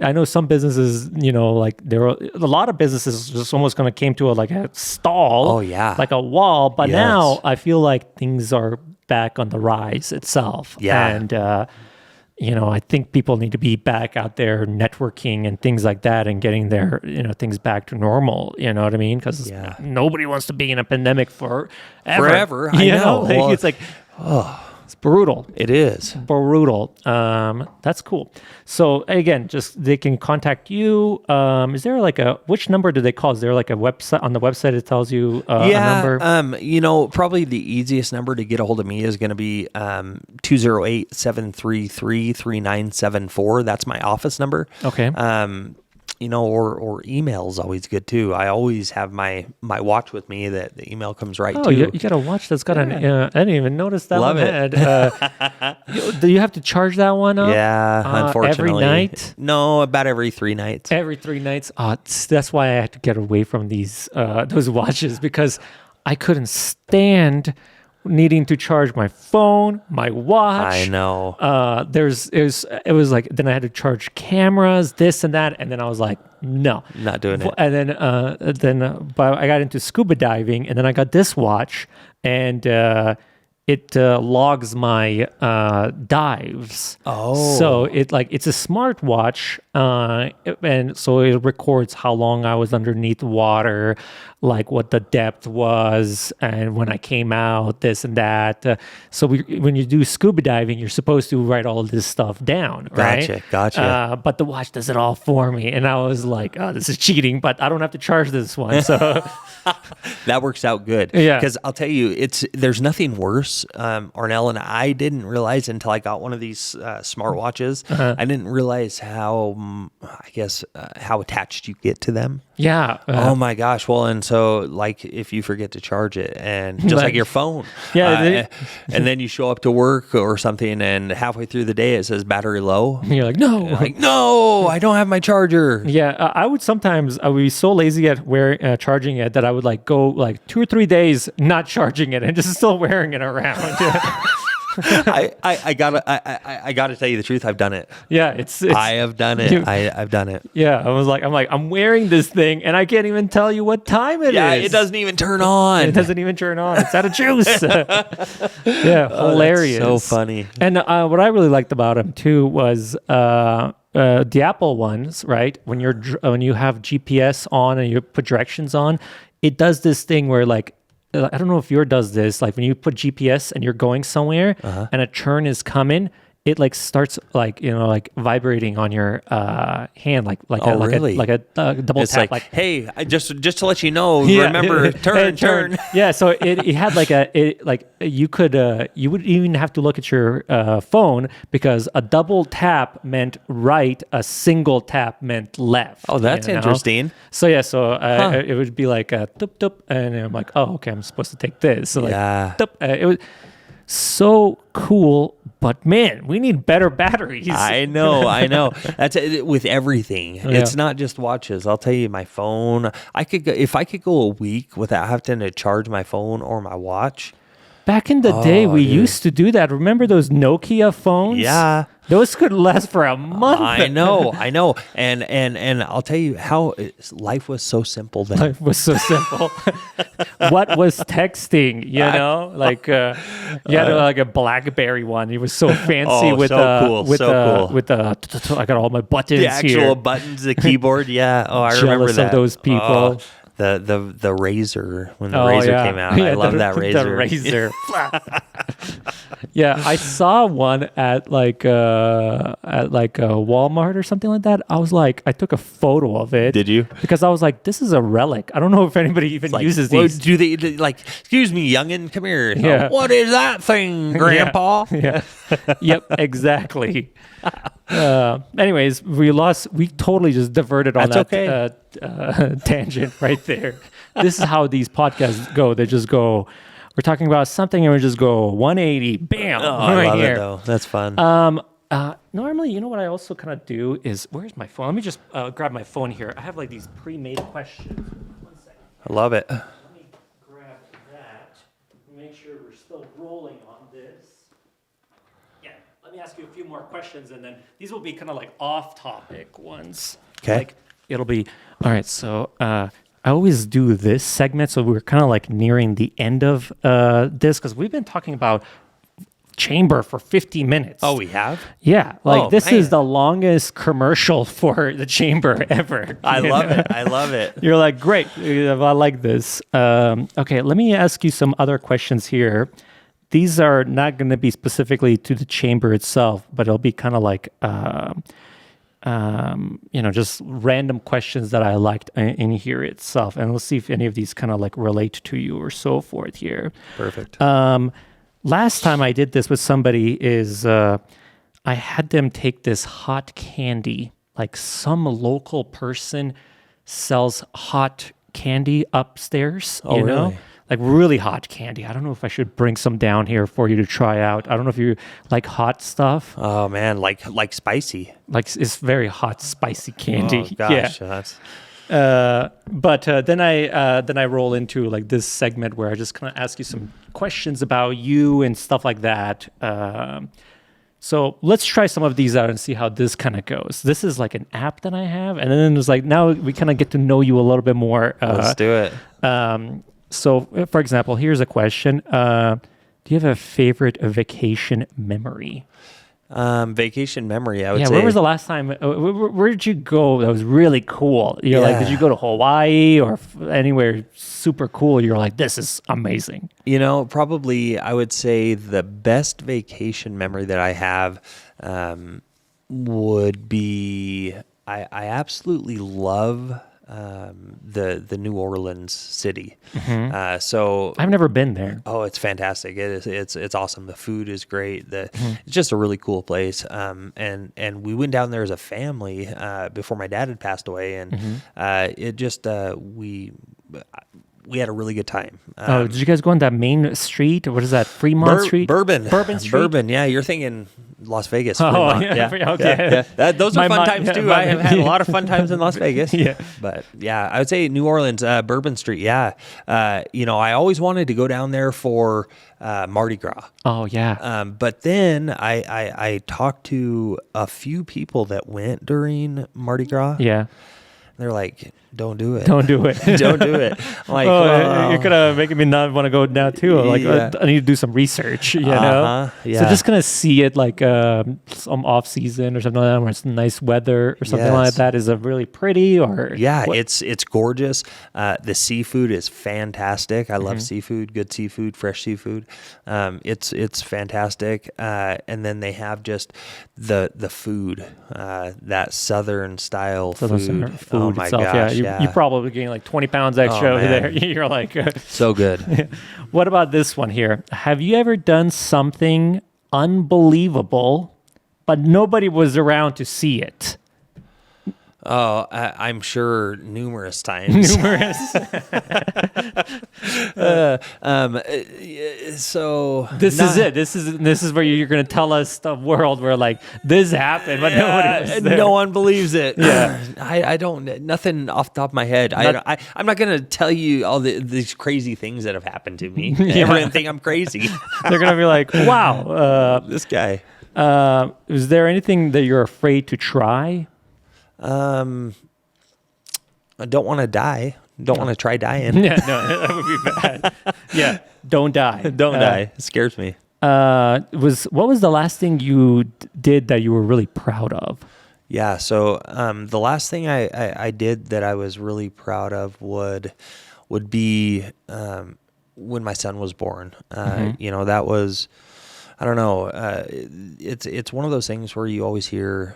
I know some businesses, like there were a lot of businesses just almost kind of came to a stall. Oh, yeah. Like a wall. But now I feel like things are back on the rise itself. Yeah. And, I think people need to be back out there networking and things like that and getting their, things back to normal. You know what I mean? Because nobody wants to be in a pandemic forever. I know. It's like, it's brutal. It is. Brutal. That's cool. So again, just they can contact you. Is there which number do they call? Is there a website on the website that tells you a number? Probably the easiest number to get a hold of me is going to be 208-733-3974. That's my office number. Okay. Or email is always good too. I always have my watch with me that the email comes right to. Oh, you got a watch that's got an. I didn't even notice that. Love one it. Do you have to charge that one up? Yeah, unfortunately. Every night? No, about every 3 nights. Every 3 nights. That's why I had to get away from those watches, because I couldn't stand needing to charge my phone, my watch. I know. It was like, then I had to charge cameras, this and that, and then I was like, no, not doing it. And then but I got into scuba diving, and then I got this watch, and it logs my dives. Oh, so it's a smart watch, and so it records how long I was underneath water, like what the depth was, and when I came out, this and that. So when you do scuba diving, you're supposed to write all of this stuff down, right? Gotcha. But the watch does it all for me, and I was like, oh, this is cheating, but I don't have to charge this one. So that works out good. Yeah, because I'll tell you, there's nothing worse, Arnell, and I didn't realize until I got one of these smartwatches. I didn't realize how how attached you get to them. Yeah. Oh my gosh. Well, and so if you forget to charge it, and just like your phone, and then you show up to work or something, and halfway through the day it says battery low. And you're like, no, no, I don't have my charger. Yeah, I would be so lazy at charging it that I would go 2 or 3 days not charging it and just still wearing it around. I gotta tell you the truth. I've done it. Yeah, it's I have done it. I've done it. Yeah, I'm wearing this thing and I can't even tell you what time it is. Yeah, it doesn't even turn on. It doesn't even turn on. It's out of juice. Yeah, hilarious. That's so funny. And what I really liked about them too was the Apple ones, right? When you have GPS on and you put directions on, it does this thing where I don't know if yours does this. When you put GPS and you're going somewhere and a turn is coming, it starts vibrating on your hand really? a double it's tap. Hey, just to let you know, remember turn. Yeah, so it had you would even have to look at your phone, because a double tap meant right, a single tap meant left. Oh, that's interesting. So it would be doop doop, and I'm like, oh, okay, I'm supposed to take this. So doop, it was so cool. But man, we need better batteries. I know. That's it, with everything. Yeah. It's not just watches. I'll tell you, my phone. If I could go a week without having to charge my phone or my watch, Back in the day, we dude. used to do that. Remember those Nokia phones? Yeah. Those could last for a month. I know. And I'll tell you how life was so simple then. Life was so simple. What was texting? You know, like you had like a BlackBerry one. It was so fancy with cool. I got all my buttons The actual here. buttons, the keyboard. Yeah. Oh, I remember Jealous that. of those people. The razor, when the razor came out. I love that razor. The razor. Yeah, I saw one at like a Walmart or something like that. I was like, I took a photo of it. Did you? Because I was like, this is a relic. I don't know if anybody even uses these. Do they like? Excuse me, youngin, come here. Yeah. What is that thing, Grandpa? Yeah. Yep, exactly. Anyways, we totally just diverted on That's that tangent right there. This is how these podcasts go. They just go, we're talking about something and we just go 180, bam, I right love here. it though. That's fun. Normally, you know what I also kind of do is, where's my phone? Let me just grab my phone here. I have like these pre-made questions. 1 second. I love it. Let me grab that. Make sure we're still rolling on this. Yeah, let me ask you a few more questions, and then these will be kind of like off-topic ones. Okay. Like it'll be all right. So I always do this segment, so we're kind of like nearing the end of this because we've been talking about chamber for 50 minutes. Oh, we have? Yeah, like this man. is the longest commercial for the chamber ever. I love it. I love it. You're like, great, I like this. Okay, let me ask you some other questions here. These are not going to be specifically to the chamber itself, but it'll be kind of like, just random questions that I liked in here itself. And we'll see if any of these kind of like relate to you or so forth here. Perfect. Last time I did this with somebody is I had them take this hot candy, like some local person sells hot candy upstairs, Oh, you know? really? Like really hot candy. I don't know if I should bring some down here for you to try out. I don't know if you like hot stuff. Oh man, like spicy. Like it's very hot, spicy candy. Oh gosh, Yeah. that's But then I roll into like this segment where I just kind of ask you some questions about you and stuff like that. So let's try some of these out and see how this kind of goes. This is like an app that I have, and then it's like now we kind of get to know you a little bit more. let's do it. So, for example, here's a question: do you have a favorite vacation memory? Vacation memory, I would say. Where was the last time? Where did you go that was really cool? You're like, did you go to Hawaii or anywhere super cool? You're like, this is amazing. You know, probably I would say the best vacation memory that I have would be I absolutely love the New Orleans city. Mm-hmm. So I've never been there. Oh, it's fantastic. It is. It's awesome. The food is great. It's just a really cool place. And we went down there as a family before my dad had passed away, and it just we had a really good time. Did you guys go on that main street? What is that? Fremont Street? Bourbon Street? Bourbon. Yeah, you're thinking Las Vegas. Oh, Fremont. yeah. Okay. Yeah. Those are fun times too. I have had a yeah. lot of fun times in Las Vegas. Yeah. But yeah, I would say New Orleans, Bourbon Street. Yeah. I always wanted to go down there for Mardi Gras. Oh, yeah. But then I talked to a few people that went during Mardi Gras. Yeah. They're like, don't do it. Don't do it. Don't do it. I'm like, you're kind of making me not want to go now too. Like, Yeah. I need to do some research, you know? Yeah. So just going to see it like some off season or something like that where it's nice weather or something like Yes. that. Is it really pretty or? Yeah, what? it's gorgeous. The seafood is fantastic. I love seafood, good seafood, fresh seafood. It's fantastic. And then they have just the food, that southern style food. Oh my itself, gosh, You probably gain like 20 pounds extra over man. there. You're like, so good. What about this one here? Have you ever done something unbelievable, but nobody was around to see it? I'm sure numerous times. So This is it. This is where you're going to tell us the world where like this happened, but nobody was there. No one believes it. Yeah. I don't. Nothing off the top of my head. I'm not going to tell you all these crazy things that have happened to me. Everyone think I'm crazy. They're going to be like, wow, This guy. is there anything that you're afraid to try? I don't want to die. Don't want to try dying. Yeah, no, that would be bad. Yeah, don't die. Don't die. It scares me. What was the last thing you did that you were really proud of? Yeah. So the last thing I did that I was really proud of would be when my son was born. That was, I don't know. It's one of those things where you always hear,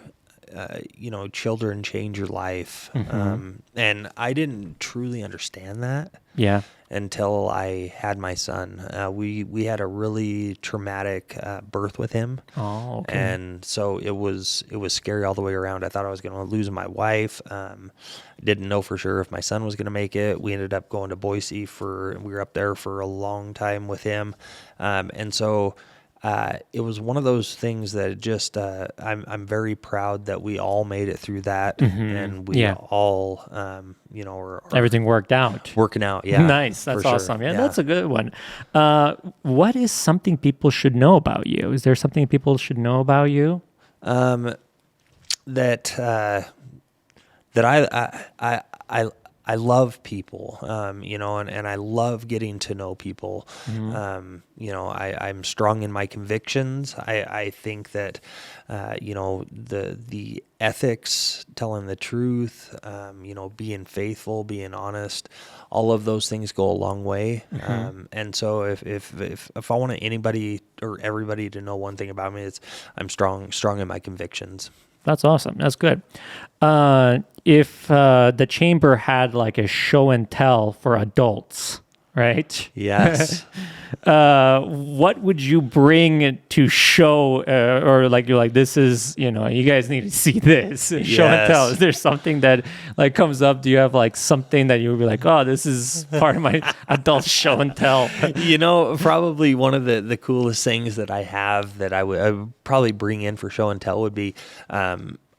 children change your life. And I didn't truly understand that. Yeah. Until I had my son. We had a really traumatic birth with him. Oh, okay. And so it was scary all the way around. I thought I was going to lose my wife. Didn't know for sure if my son was going to make it. We ended up going to Boise we were up there for a long time with him. And so it was one of those things that just I'm very proud that we all made it through that, and we all are everything worked out. Working out, yeah. Nice, that's awesome. Sure. Yeah, that's a good one. What is something people should know about you? Is there something people should know about you? That I love people, and I love getting to know people. I'm strong in my convictions. I think that, the ethics, telling the truth, being faithful, being honest, all of those things go a long way. And so if I want anybody or everybody to know one thing about me, it's I'm strong in my convictions. That's awesome. That's good. If the chamber had like a show and tell for adults, right? Yes. What would you bring to show, or like you're like, this is, you guys need to see this show and tell? Is there something that like comes up? Do you have like something that you would be like, oh, this is part of my adult show and tell? Probably one of the coolest things that I have that I would probably bring in for show and tell would be,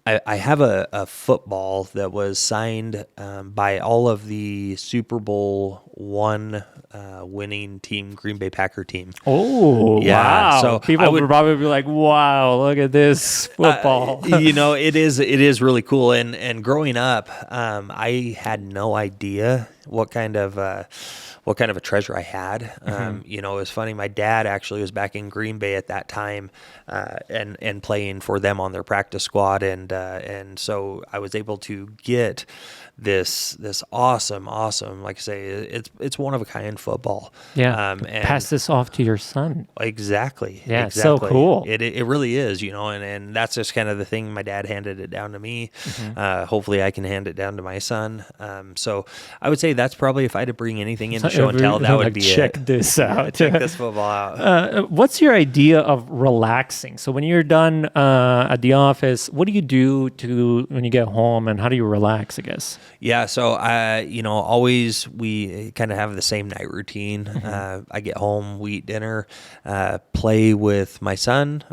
I have a football that was signed by all of the Super Bowl I winning team, Green Bay Packer team. Oh, yeah! Wow. So people would probably be like, wow, look at this football. It is really cool. And growing up, I had no idea what kind of a treasure I had. It was funny. My dad actually was back in Green Bay at that time, and playing for them on their practice squad, and so I was able to get this awesome, like I say, it's one of a kind football. Yeah. And pass this off to your son. Exactly. Yeah. Exactly. So cool. It really is, and that's just kind of the thing. My dad handed it down to me. Hopefully I can hand it down to my son. So I would say that's probably, if I had to bring anything into show and tell, that would be check this out. Check this football out. What's your idea of relaxing? So when you're done at the office, what do you do when you get home, and how do you relax, I guess? Yeah, so always we kind of have the same night routine. I get home, we eat dinner, play with my son,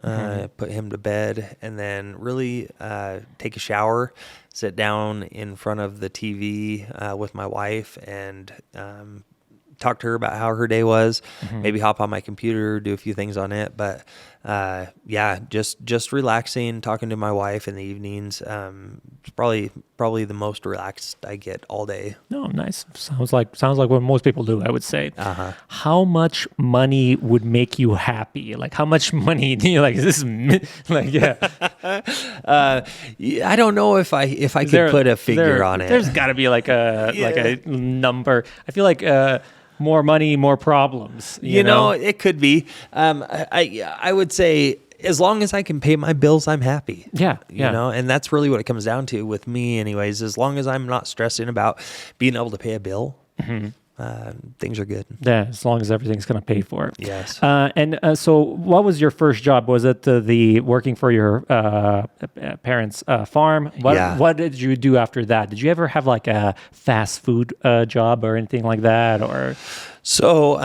put him to bed, and then really take a shower, sit down in front of the TV with my wife, and talk to her about how her day was. Maybe hop on my computer, do a few things on it, but just relaxing, talking to my wife in the evenings. It's probably the most relaxed I get all day. No, nice. Sounds like what most people do, I would say. How much money would make you happy? Like, how much money do you like? Is this like, yeah? I don't know if I could put a figure on it. There's got to be like a number. I feel like more money, more problems. You know? It could be. I would say, as long as I can pay my bills, I'm happy. Yeah. And that's really what it comes down to with me anyways. As long as I'm not stressing about being able to pay a bill, things are good. Yeah, as long as everything's going to pay for it. Yes. So what was your first job? Was it the working for your parents' farm? What did you do after that? Did you ever have like a fast food job or anything like that? Or So,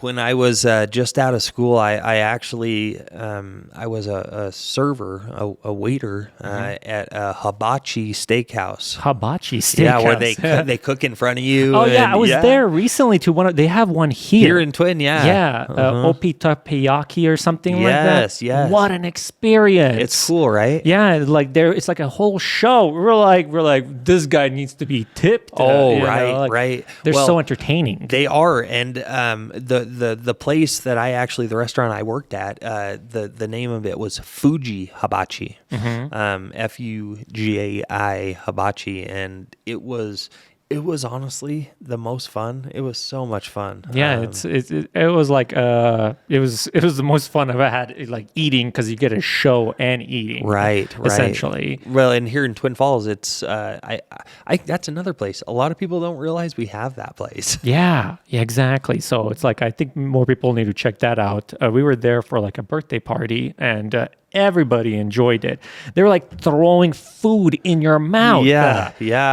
when I was just out of school, I actually I was a server, a waiter at a hibachi steakhouse. Hibachi steakhouse? Yeah, where they cook in front of you. Oh, yeah. I was there recently to they have one here. In Twin, yeah. Yeah, Opi Takoyaki or something like that. Yes. What an experience. It's cool, right? Yeah, like it's like a whole show. We're like, this guy needs to be tipped. Oh, right. They're so entertaining. They are, and the place that the restaurant I worked at, the name of it was Fuji Hibachi, Fugai Hibachi, and it was honestly the most fun. It was so much fun. Yeah, it was like it was the most fun I've had, like eating, because you get a show and eating. Right. Essentially. Well, and here in Twin Falls, it's that's another place. A lot of people don't realize we have that place. Yeah, exactly. So it's like I think more people need to check that out. We were there for like a birthday party, and everybody enjoyed it. They were like throwing food in your mouth. Yeah.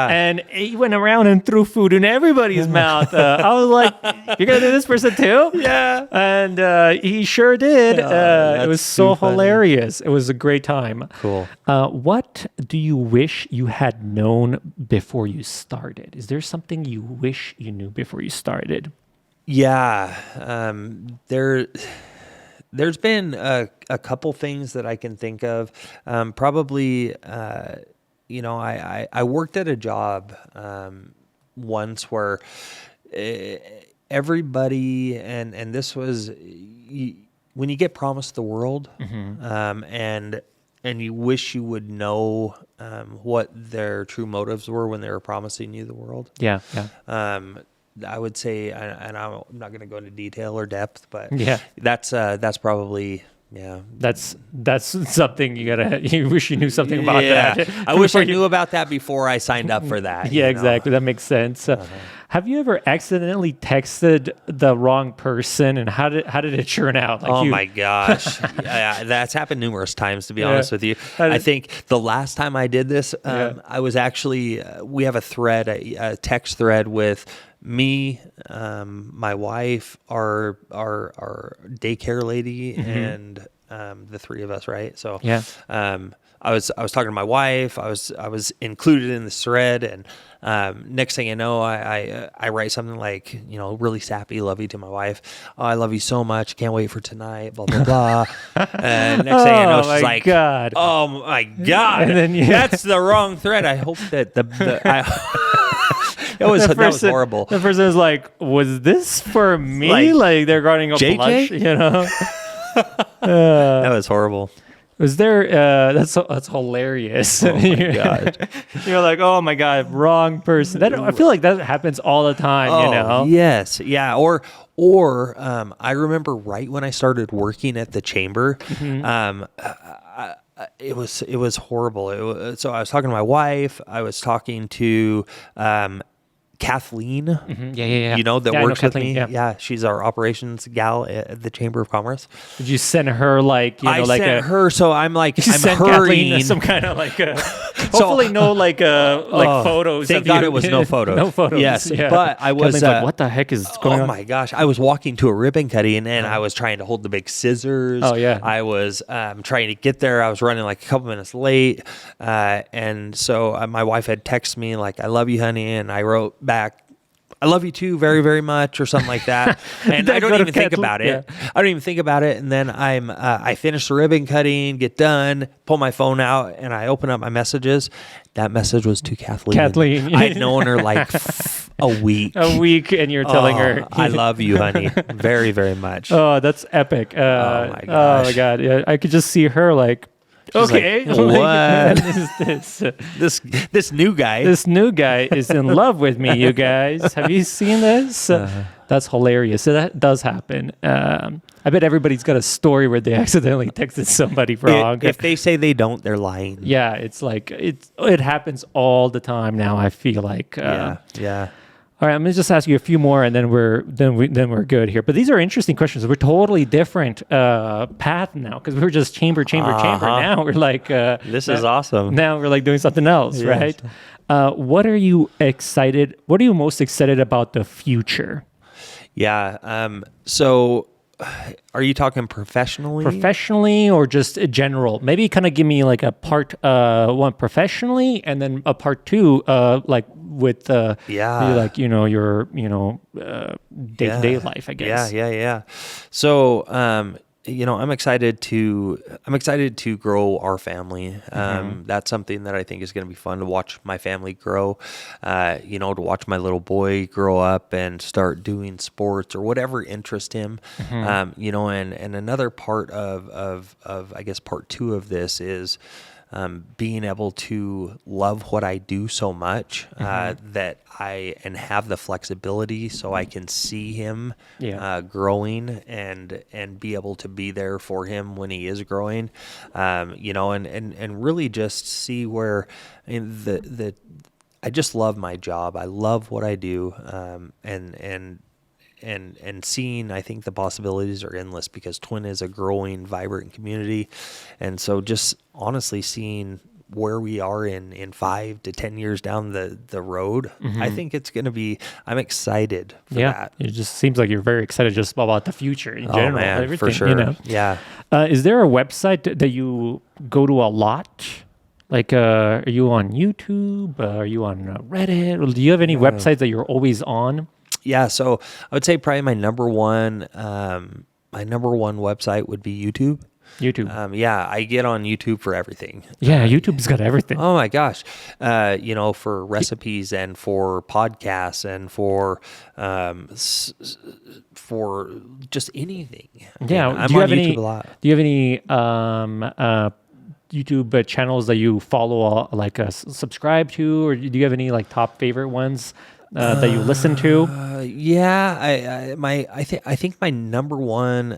And he went around and threw food in everybody's mouth. I was like, "You're gonna do this person too?" Yeah. And he sure did. It was so hilarious. It was a great time. Cool. What do you wish you had known before you started? Is there something you wish you knew before you started? Yeah. There's been a couple things that I can think of. Probably, I worked at a job once where everybody, and this was when you get promised the world, and you wish you would know what their true motives were when they were promising you the world. Yeah. I would say, and I'm not going to go into detail or depth, but that's probably, That's something you wish you knew something about that. I wish I knew about that before I signed up for that. Yeah, exactly. That makes sense. Have you ever accidentally texted the wrong person, and how did it turn out? Like my gosh. That's happened numerous times, to be honest with you. I think the last time I did this, I was actually, we have a text thread with me, my wife, our daycare lady, and the three of us, right? So I was talking to my wife. I was included in this thread, and next thing you know, I write something like, really sappy, love you to my wife. Oh, I love you so much. Can't wait for tonight. Blah blah blah. And next thing you know, she's like, God. "Oh my God, and then, that's the wrong thread." I hope that that was horrible. The person was like, "Was this for me?" Like they're guarding a blush, That was horrible. Was there? That's hilarious. Oh my God. You're like, oh my God, wrong person. I feel like that happens all the time. Yes, yeah. Or I remember right when I started working at the chamber. It was horrible. So I was talking to my wife. I was talking to Kathleen, that works with me. Yeah, she's our operations gal at the Chamber of Commerce. Did you send her I sent her, so I'm like, I'm hurrying. Some kind of hopefully no photos. Thank God it was no photos. No photos. Yes, but I was what the heck is going on? Oh my gosh, I was walking to a ribbon cutting, and I was trying to hold the big scissors. Oh yeah, I was trying to get there. I was running like a couple minutes late, and so my wife had texted me like, "I love you, honey," and I wrote back, "I love you too, very, very much," or something like that. And I don't even think about it. Yeah. I don't even think about it. And then I finish the ribbon cutting, get done, pull my phone out, and I open up my messages. That message was to Kathleen. I had known her like a week. And you're telling her, "I love you, honey, very, very much." Oh, that's epic. Oh my gosh. Oh my God. Yeah, I could just see her like, okay, like, what is this? This new guy. This new guy is in love with me, you guys. Have you seen this? That's hilarious. So that does happen. I bet everybody's got a story where they accidentally texted somebody wrong. If they say they don't, they're lying. Yeah, it's like it happens all the time now, I feel like. Yeah. All right, I'm gonna just ask you a few more, and then we're good here. But these are interesting questions. We're totally different path now because we were just chamber. Now we're like This is awesome. Now we're like doing something else, Yes. right? What are you excited? What are you most excited about the future? Yeah. So, are you talking professionally? Professionally or just general? Maybe kind of give me like a part one professionally, and then a part two like with maybe like your day-to-day life, I guess. Yeah. So I'm excited to grow our family. That's something that I think is going to be fun to watch my family grow. To watch my little boy grow up and start doing sports or whatever interests him. And another part of I guess part two of this is being able to love what I do so much that and have the flexibility so I can see him growing and be able to be there for him when he is growing, and really just see where I just love my job. I love what I do, and seeing, I think the possibilities are endless because Twin is a growing, vibrant community. And so just honestly seeing where we are in 5 to 10 years down the road, I think it's going to be, I'm excited for that. It just seems like you're very excited just about the future in general. Man, everything, for sure. Yeah. Is there a website that you go to a lot? Like, are you on YouTube? Are you on Reddit? Or do you have any websites that you're always on? Yeah, so I would say probably my number one website would be YouTube. I get on YouTube for everything. Yeah, YouTube's got everything. Oh my gosh, for recipes and for podcasts and for just anything. Yeah, I'm on YouTube a lot. Do you have any YouTube channels that you follow, subscribe to, or do you have any like top favorite ones that you listen to? I think my number one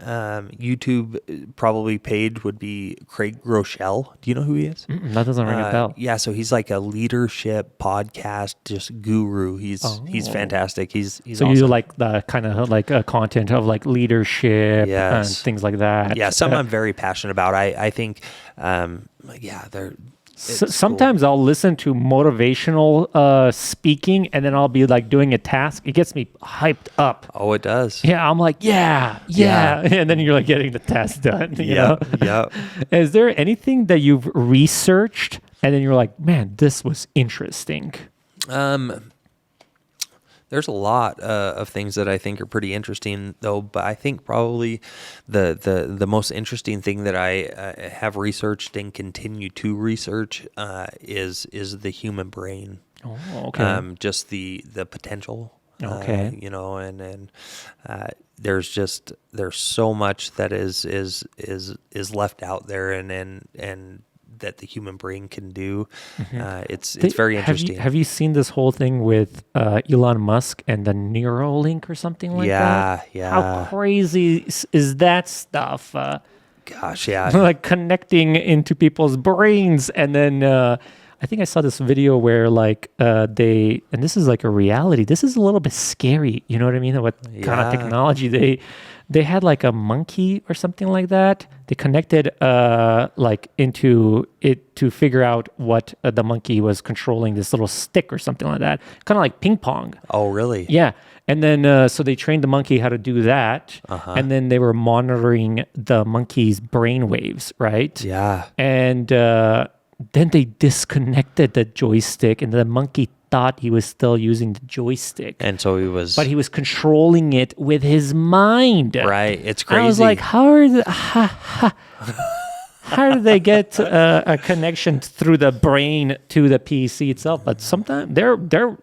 YouTube probably page would be Craig Groeschel. Do you know who he is? That doesn't ring a bell. Yeah, so he's like a leadership podcast just guru. He's fantastic. He's so awesome. You like the kind of like content of like leadership and things like that. Yeah, something I'm very passionate about. I think they're. Sometimes cool. I'll listen to motivational speaking, and then I'll be like doing a task. It gets me hyped up. Oh, it does. Yeah, I'm like, yeah. And then you're like getting the task done. You know? Yeah. Is there anything that you've researched, and then you're like, man, this was interesting? There's a lot of things that I think are pretty interesting, though. But I think probably the most interesting thing that I have researched and continue to research is the human brain. Oh, okay. Just the potential. Okay. And there's so much that is left out there, and that the human brain can do. It's very interesting. Have you seen this whole thing with Elon Musk and the Neuralink or something like that? Yeah. How crazy is that stuff? Gosh, yeah. Like connecting into people's brains. And then I think I saw this video where like and this is like a reality. This is a little bit scary. You know what I mean? What kind of technology they had like a monkey or something like that. They connected like into it to figure out what the monkey was controlling, this little stick or something like that. Kind of like ping pong. Oh, really? Yeah. And then so they trained the monkey how to do that. And then they were monitoring the monkey's brain waves, right? Yeah. And then they disconnected the joystick, and the monkey thought he was still using the joystick. And so he was... But he was controlling it with his mind. Right. It's crazy. I was like, how do they get a connection through the brain to the PC itself? But sometimes they're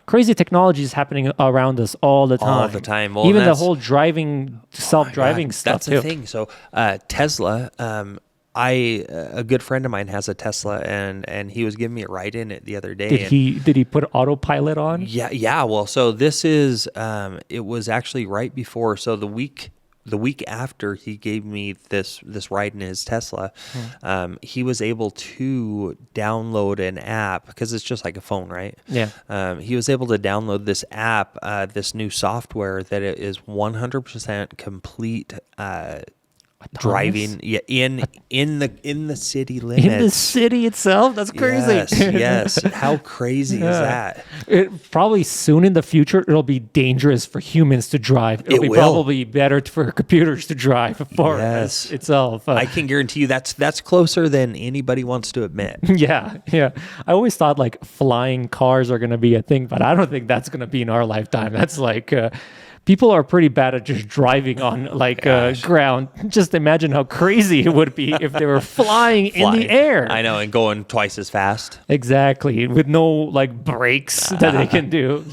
crazy technology is happening around us all the time. All the time. Well, even the whole self-driving stuff That's the thing. So Tesla... a good friend of mine has a Tesla, and he was giving me a ride in it the other day. Did he put autopilot on? Yeah. Well, so this is it was actually right before. So the week the week after he gave me this ride in his Tesla, he was able to download an app, because it's just like a phone, right? Yeah. He was able to download this app, this new software that it is 100% complete driving in the city limits. In the city itself? That's crazy. Yes. How crazy is that? Probably soon in the future, it'll be dangerous for humans to drive. It'll be probably better for computers to drive for us itself. I can guarantee you that's closer than anybody wants to admit. Yeah. I always thought like flying cars are going to be a thing, but I don't think that's going to be in our lifetime. That's like... people are pretty bad at just driving on ground. Just imagine how crazy it would be if they were flying in the air. I know, and going twice as fast. Exactly, with no like brakes that they can do.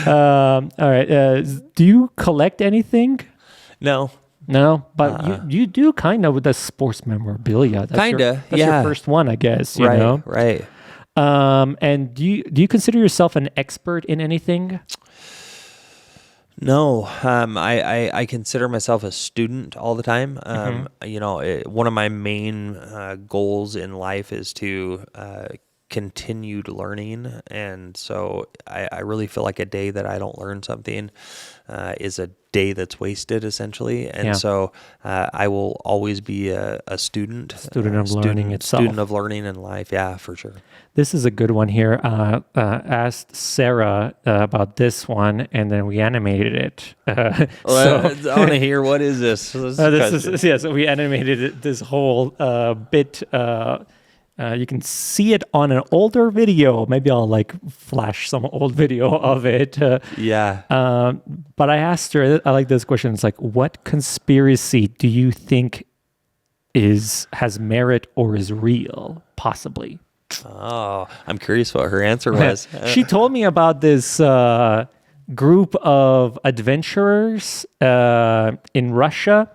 All right. Do you collect anything? No, but you do kind of with the sports memorabilia. That's your first one, I guess. You know? Right. And do you consider yourself an expert in anything? No, I consider myself a student all the time. One of my main goals in life is to continued learning, and so I really feel like a day that I don't learn something is a day that's wasted, essentially. And so I will always be a student of learning itself. Student of learning in life. Yeah, for sure. This is a good one here. Asked Sarah about this one, and then we animated it. I want to hear, what is this? So we animated this whole bit. You can see it on an older video. Maybe I'll like flash some old video of it. But I asked her, I like this question. It's like, what conspiracy do you think has merit or is real, possibly? Oh, I'm curious what her answer was. She told me about this group of adventurers in Russia,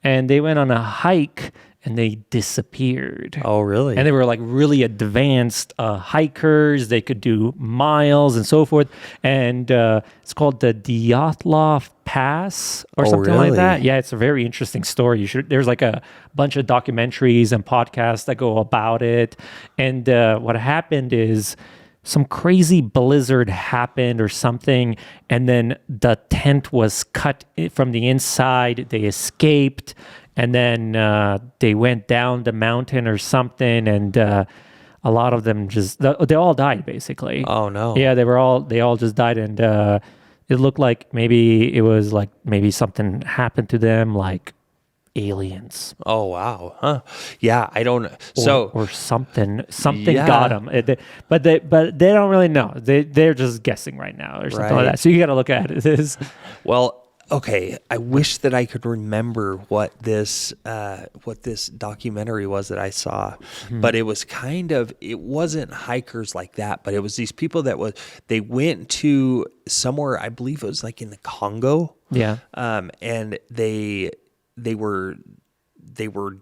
and they went on a hike and they disappeared. Oh, really? And they were like really advanced hikers. They could do miles and so forth. And it's called the Dyatlov Pass or something like that. Yeah, it's a very interesting story. There's like a bunch of documentaries and podcasts that go about it. And what happened is some crazy blizzard happened or something, and then the tent was cut from the inside. They escaped. And then they went down the mountain or something, and a lot of them they all died basically. Oh no! Yeah, they all just died, and it looked like maybe something happened to them, like aliens. Oh wow! Huh? Yeah, I don't. Or something got them, but they don't really know. They're just guessing right now or something like that. So you got to look at it. Well. Okay, I wish that I could remember what this documentary was that I saw, but it wasn't hikers like that, but it was these people they went to somewhere, I believe it was like in the Congo. Yeah. And they were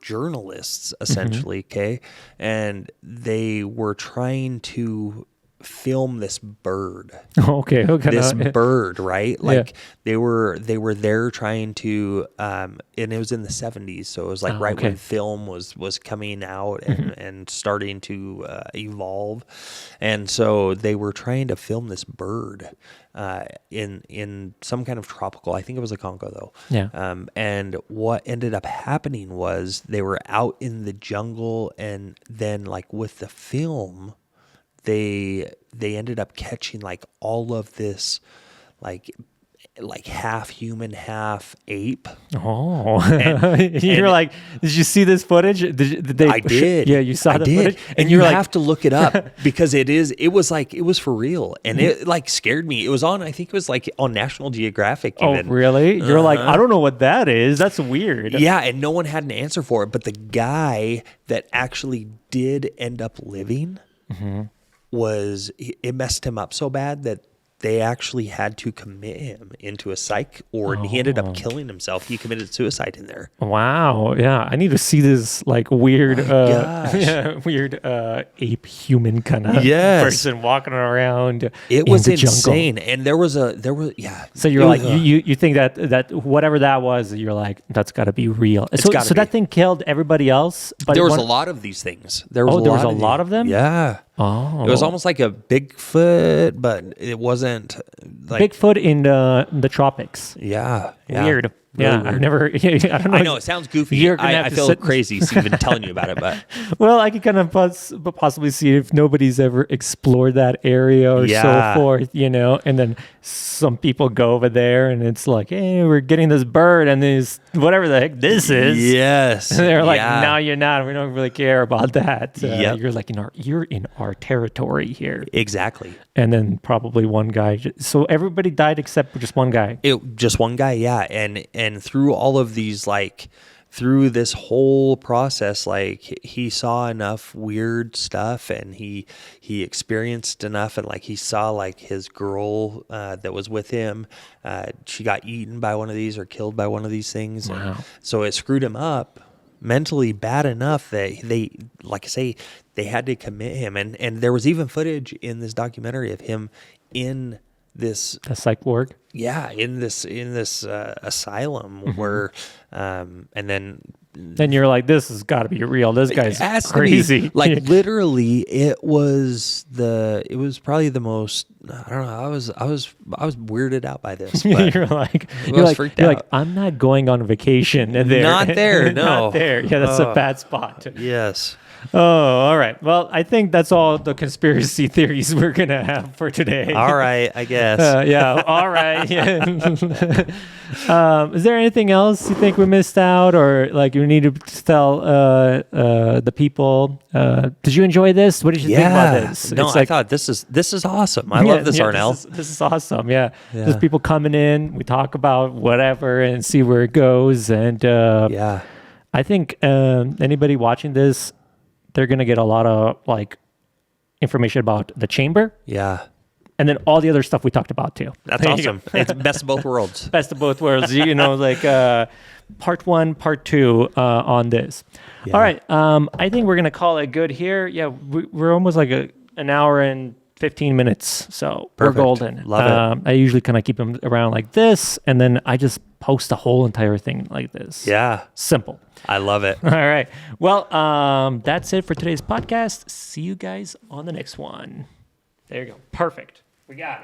journalists essentially, okay? And they were trying to film this bird. Okay. This bird, right? Like they were there trying to and it was in the 70s, so it was like when film was coming out and starting to evolve. And so they were trying to film this bird in some kind of tropical, I think it was the Congo though. Yeah. And what ended up happening was they were out in the jungle, and then like with the film, they ended up catching like all of this like half human, half ape. Oh, you're like, did you see this footage? I did. Yeah, you saw the footage, and you have to look it up because it was for real, and it like scared me. It was I think it was like on National Geographic. Even. Oh, really? You're like, I don't know what that is. That's weird. Yeah, and no one had an answer for it, but the guy that actually did end up living. It messed him up so bad that they actually had to commit him into a psych ward, and he ended up killing himself. He committed suicide in there. Wow. Yeah. I need to see this like weird, weird ape human kind of person walking around. It was in the insane. jungle. And there was. So you're like, you think that whatever that was, you're like, that's got to be real. So that thing killed everybody else. But there was a lot of these things. There was a lot of them? Yeah. Oh. It was almost like a Bigfoot, but it wasn't like Bigfoot in the tropics. Yeah. Weird. Really yeah, weird. I've never. I don't know. I know it sounds goofy. I feel crazy even telling you about it, but well, I could kind of possibly see if nobody's ever explored that area or so forth, and then some people go over there and it's like, hey, we're getting this bird and this whatever the heck this is. Yes, and they're like, no, you're not. We don't really care about that. Yep. You're like you're in our territory here. Exactly. And then probably one guy. So everybody died except just one guy. Just one guy, yeah. And through all of these, like, through this whole process, like, he saw enough weird stuff, and he experienced enough, and like he saw like his girl that was with him, she got eaten by one of these or killed by one of these things. Wow. And so it screwed him up mentally bad enough that they, like I say, they had to commit him. And there was even footage in this documentary of him in this psych ward. Yeah, in this asylum where, and then you're like, this has got to be real. This guy's crazy. Like literally, it was probably the most. I don't know. I was weirded out by this. But you're like, I'm not going on vacation there. Not there. No, not there. Yeah, that's a bad spot. Yes. Oh, all right. Well, I think that's all the conspiracy theories we're going to have for today. All right, I guess. Yeah, all right. Yeah. Is there anything else you think we missed out, or like you need to tell the people? Did you enjoy this? What did you think about this? No, I thought this is awesome. I love this, Arnell. This is awesome. Yeah. Just people coming in. We talk about whatever and see where it goes. And I think anybody watching this, they're going to get a lot of like information about the chamber. Yeah. And then all the other stuff we talked about too. That's awesome. It's best of both worlds. Best of both worlds. Like part 1, part 2 on this. Yeah. All right. I think we're going to call it good here. Yeah. We're almost like an hour and 15 minutes. So Perfect. We're golden. Love it. I usually kind of keep them around like this. And then I just post the whole entire thing like this. Yeah. Simple. I love it. All right. Well, that's it for today's podcast. See you guys on the next one. There you go. Perfect. We got it.